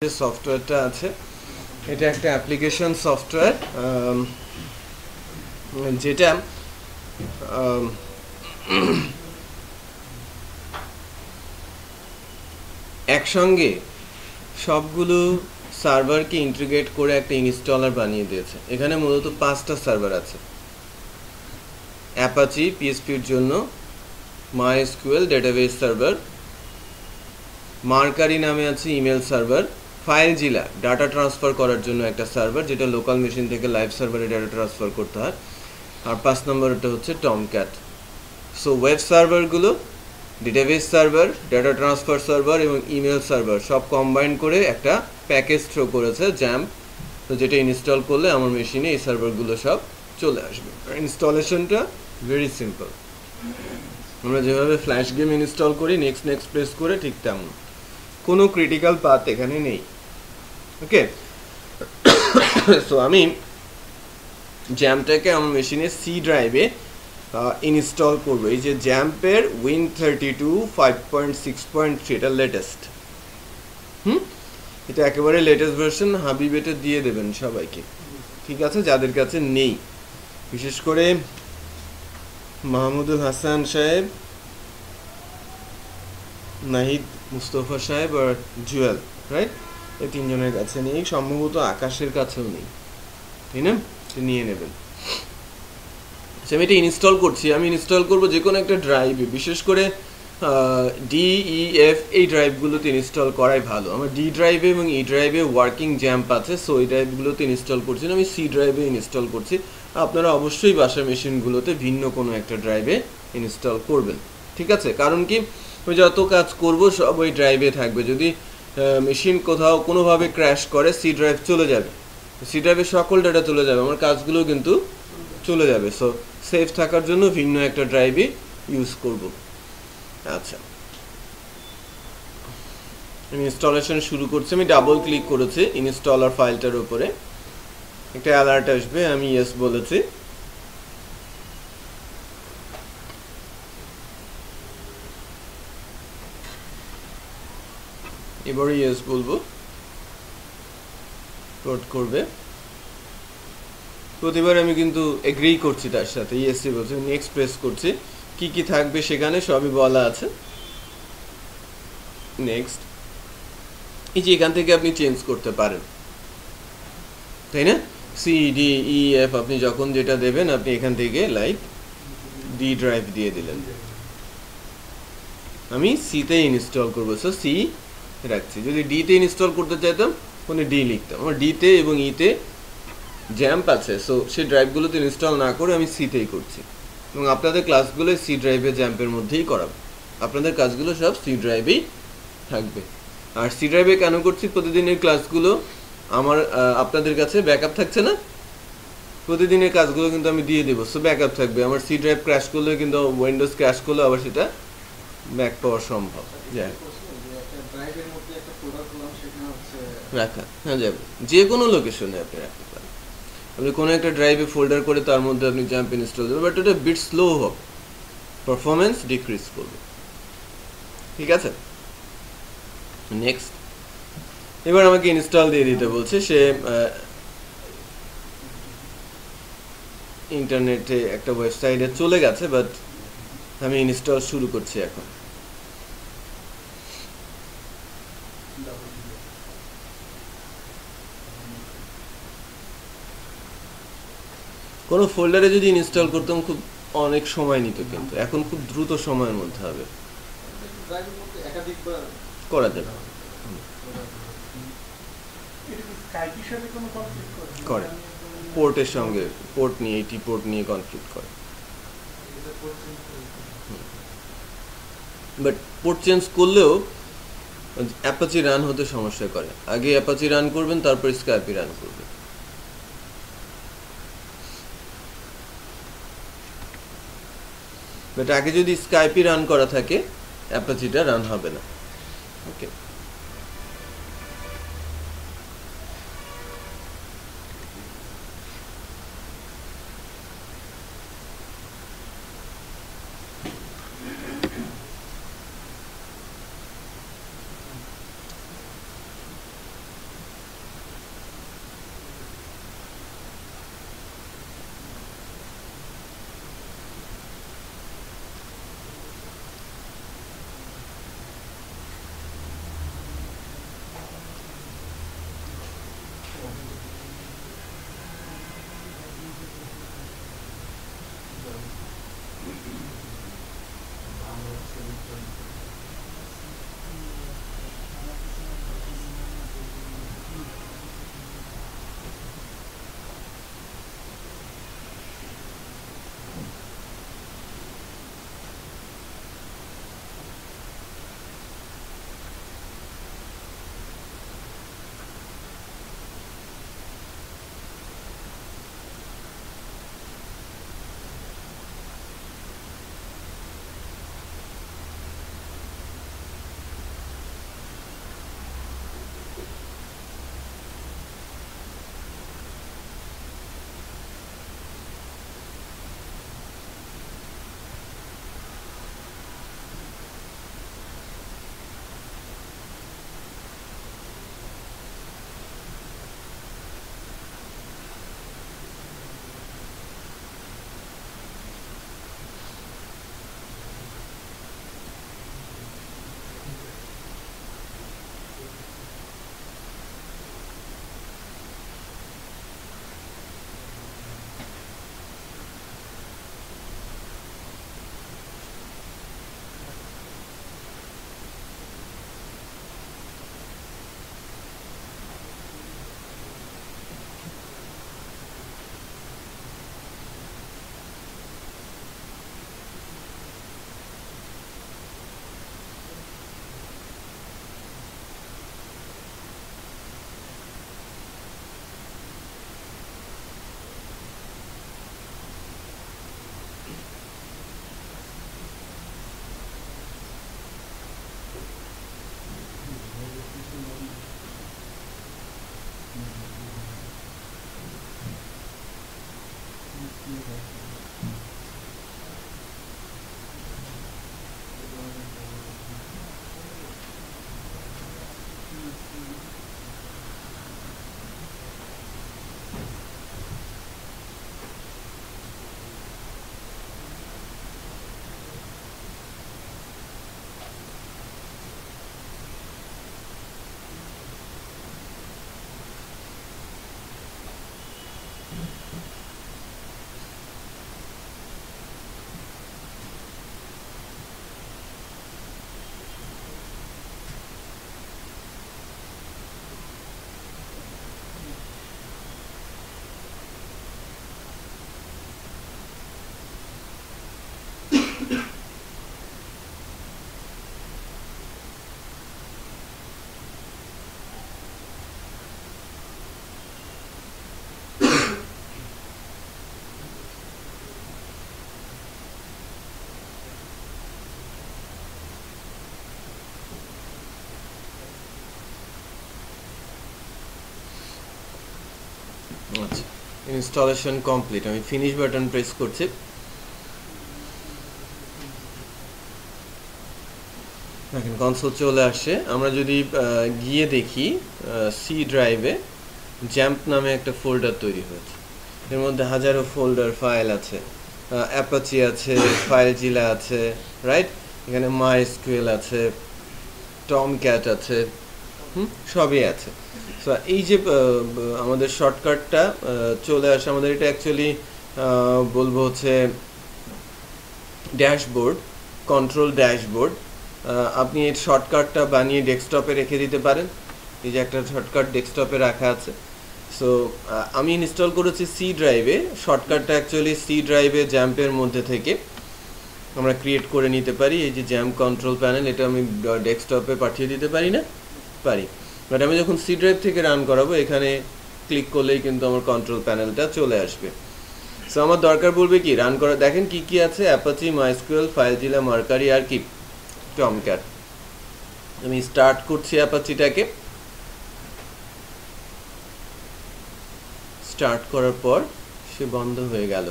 Speaker 1: যে সফটওয়্যারটা আছে এটা একটা অ্যাপ্লিকেশন সফটওয়্যার, যেটা একসঙ্গে সবগুলো সার্ভারকে ইন্টিগ্রেট করে একটা ইনস্টলার বানিয়ে দিয়েছে। এখানে মূলত 5টা সার্ভার আছে। অ্যাপাচি পিএসপির জন্য, MySQL ডেটাবেস সার্ভার, মার্কারি নামে আছে email server, FileZilla data transfer করার জন্য একটা সার্ভার, যেটা লোকাল মেশিন থেকে লাইভ সার্ভারে ডাটা ট্রান্সফার করতে হয়। আর 5 নম্বরটা হচ্ছে টমক্যাট। সো ওয়েব সার্ভারগুলো, database server, data transfer server এবং ইমেল সার্ভার সব কম্বাইন করে একটা প্যাকেজ থ্রো করেছে জ্যাম্প। তো যেটা ইনস্টল করলে আমার মেশিনে এই সার্ভারগুলো সব চলে আসবে। ইনস্টলেশনটা ভেরি সিম্পল। আমরা যেভাবে ফ্ল্যাশ গেম ইনস্টল করি নেক্সট নেক্সট প্রেস করে, ঠিক তেমন। কোনো ক্রিটিক্যাল পাথ এখানে নেই। ওকে, সো আমি জ্যাম্পটাকে আমার মেশিনে সি ড্রাইভে ইনস্টল করবো। এই যে জ্যাম্পের Win32 5.6.3 এটা লেটেস্ট। এটা একেবারে লেটেস্ট ভার্সন। হাবিবেটে দিয়ে দেবেন সবাইকে, ঠিক আছে, যাদের কাছে নেই। বিশেষ করে মাহমুদুল হাসান সাহেব, নাহিদ মুস্তফা সাহেব আর জুয়েল, রাইট? এই 3 জনের কাছে নেই, সম্ভবত আকাশের কাছেও নেই, তাই না? নিয়ে নেবেন। আমি এটা ইনস্টল করছি। আমি ইনস্টল করব যে কোনো একটা ড্রাইভে, বিশেষ করে DEF এই ড্রাইভগুলোতে ইনস্টল করাই ভালো। আমার ডি ড্রাইভে এবং ই ড্রাইভে ওয়ার্কিং জ্যাম্প আছে, সো এই ড্রাইভগুলোতে ইনস্টল করছি না, আমি সি ড্রাইভে ইনস্টল করছি। আপনারা অবশ্যই বাসা মেশিনগুলোতে ভিন্ন কোনো একটা ড্রাইভে ইনস্টল করবেন, ঠিক আছে? কারণ কি, ওই যত কাজ করব সব ওই ড্রাইভে থাকবে। যদি মেশিন কোথাও কোনোভাবে ক্র্যাশ করে, সি ড্রাইভ চলে যাবে, সি ড্রাইভে সকল ডাটা চলে যাবে, আমার কাজগুলো কিন্তু চলে যাবে। সো সেফ থাকার জন্য ভিন্ন একটা ড্রাইভই ইউজ করব। আচ্ছা, আমি ইনস্টলেশন শুরু করছি। আমি ডাবল ক্লিক করেছি ইনস্টলার ফাইলটার উপরে, একটা অ্যালার্ট আসবে, আমি ইয়েস বলেছি। এবারে ইয়েস বলবো, লোড করবে। প্রতিবার আমি কিন্তু এগ্রি করছি তার সাথে, ইয়েস বলছি, নেক্সট প্রেস করছি। কি কি থাকবে সেখানে সবই বলা আছে। নেক্সট। এই যে এখান থেকে আপনি চেঞ্জ করতে পারেন, তাই না? CDEF আপনি যখন যেটা দেবেন, আপনি এখান থেকে লাইক ডি ড্রাইভ দিয়ে দিলেন। আমি সিতে ইনস্টল করবো, সো সি রাখছি। যদি ডিতে ইনস্টল করতে চাইতাম, ওখানে ডি লিখতাম। আমার ডিতে এবং ইতে জ্যাম্প আছে, সো সেই ড্রাইভগুলোতে ইনস্টল না করে আমি সিতেই করছি। এবং আপনাদের ক্লাসগুলো সি ড্রাইভে জ্যাম্পের মধ্যেই করাবো। আপনাদের কাজগুলো সব সি ড্রাইভেই থাকবে। আর সি ড্রাইভে কেন করছি? প্রতিদিনের ক্লাসগুলো আমার আপনাদের কাছে ব্যাকআপ থাকছে না, প্রতিদিনের কাজগুলো কিন্তু আমি দিয়ে দেবো, সো ব্যাকআপ থাকবে। আমার সি ড্রাইভ ক্র্যাশ করলে কিন্তু উইন্ডোজ ক্র্যাশ করলে আবার সেটা ব্যাক পাওয়া সম্ভব। রাখা, হ্যাঁ, যাবে যে কোনো লোকেশনে আপনি রাখতে পারেন। আপনি কোনো একটা ড্রাইভে ফোল্ডার করে তার মধ্যে আপনি জ্যাম্প ইনস্টল দেবেন, বাট ওটা বিট স্লো হবে, পারফরমেন্স ডিক্রিজ করবে, ঠিক আছে? নেক্সট। এবার আমাকে ইনস্টল দিয়ে দিতে বলছে। সে ইন্টারনেটে একটা ওয়েবসাইটে চলে গেছে, বাট আমি ইনস্টল শুরু করছি এখন। কোনো ফোল্ডারে যদি ইনস্টল করতাম খুব অনেক সময় নিত, কিন্তু এখন খুব দ্রুত সময়ের মধ্যে হবে, করা যাবে। করে পোর্টের সঙ্গে, পোর্ট নিয়ে, এটি পোর্ট নিয়ে কনফ্লিক্ট করে। বাট পোর্ট চেঞ্জ করলেও অ্যাপাচি রান হতে সমস্যা করে। আগে অ্যাপাচি রান করবেন, তারপর স্কাইপি রান করবেন। বাট আগে যদি স্কাইপি রান করা থাকে, অ্যাপাচিটা রান হবে না। ওকে, আচ্ছা, ইনস্টলেশন কমপ্লিট। আমি ফিনিশ বাটন প্রেস করছি। দেখেন কনসোল চলে আসে। আমরা যদি গিয়ে দেখি সি ড্রাইভে জ্যাম্প নামে একটা ফোল্ডার তৈরি হয়েছে। এর মধ্যে হাজারো ফোল্ডার ফাইল আছে, অ্যাপাচি আছে, ফাইলজিলা আছে, রাইট? এখানে মাইএসকিউএল আছে, টমক্যাট আছে, সবই আছে। সো এই যে আমাদের শর্টকাটটা চলে আসে, আমাদের এটা অ্যাকচুয়ালি বলবো হচ্ছে ড্যাশবোর্ড, কন্ট্রোল ড্যাশবোর্ড। আপনি এর শর্টকাটটা বানিয়ে ডেস্কটপে রেখে দিতে পারেন। এই যে একটা শর্টকাট ডেস্কটপে রাখা আছে। সো আমি ইনস্টল করেছি সি ড্রাইভে। শর্টকাটটা অ্যাকচুয়ালি সি ড্রাইভে জ্যাম্পের মধ্যে থেকে আমরা ক্রিয়েট করে নিতে পারি। এই যে জ্যাম্প কন্ট্রোল প্যানেল, এটা আমি ডেস্কটপে পাঠিয়ে দিতে পারি না? পারি। বাট আমি যখন সি ড্রাইভ থেকে রান করাবো, এখানে ক্লিক করলেই কিন্তু আমার কন্ট্রোল প্যানেলটা চলে আসবে। সো আমার দরকার বলবে কি রান করা। দেখেন কি কি আছে, অ্যাপাচি, মাইএসকিউএল, ফাইলজিলা, মার্কারি আর কি টমক্যাট। আমি স্টার্ট করছি অ্যাপাচিটাকে। স্টার্ট করার পর সে বন্ধ হয়ে গেল।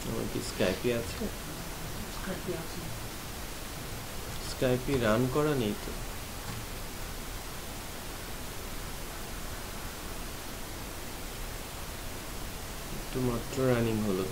Speaker 1: আমার কি স্কাইপি আছে? স্কাইপি রান করা নেই তো। একটু মাত্র রানিং হলো।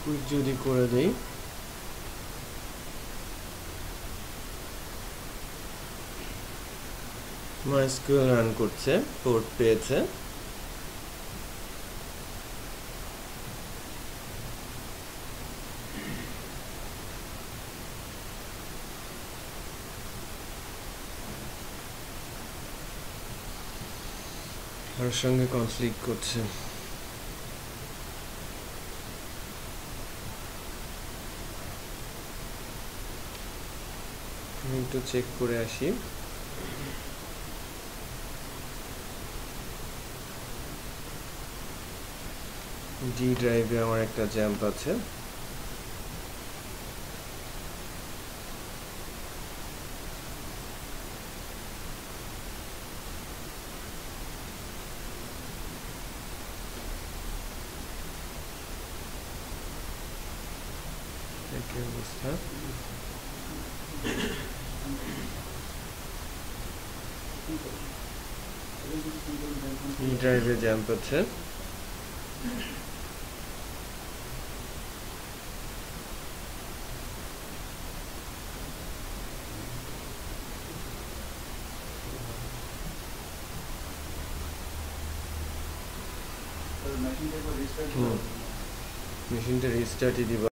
Speaker 1: কুইক যদি করে দেই, মাইএসকিউএল রান করছে, পোর্ট পেয়েছে। ওর সঙ্গে কনফ্লিক্ট করছে। একটু চেক করে আসি। ডি ড্রাইভে আমার একটা জ্যাম্প আছে। একই অবস্থা। ই ড্রাইভে জ্যাম্প আছে। মেশিনটা রিস্টার্টই দিব।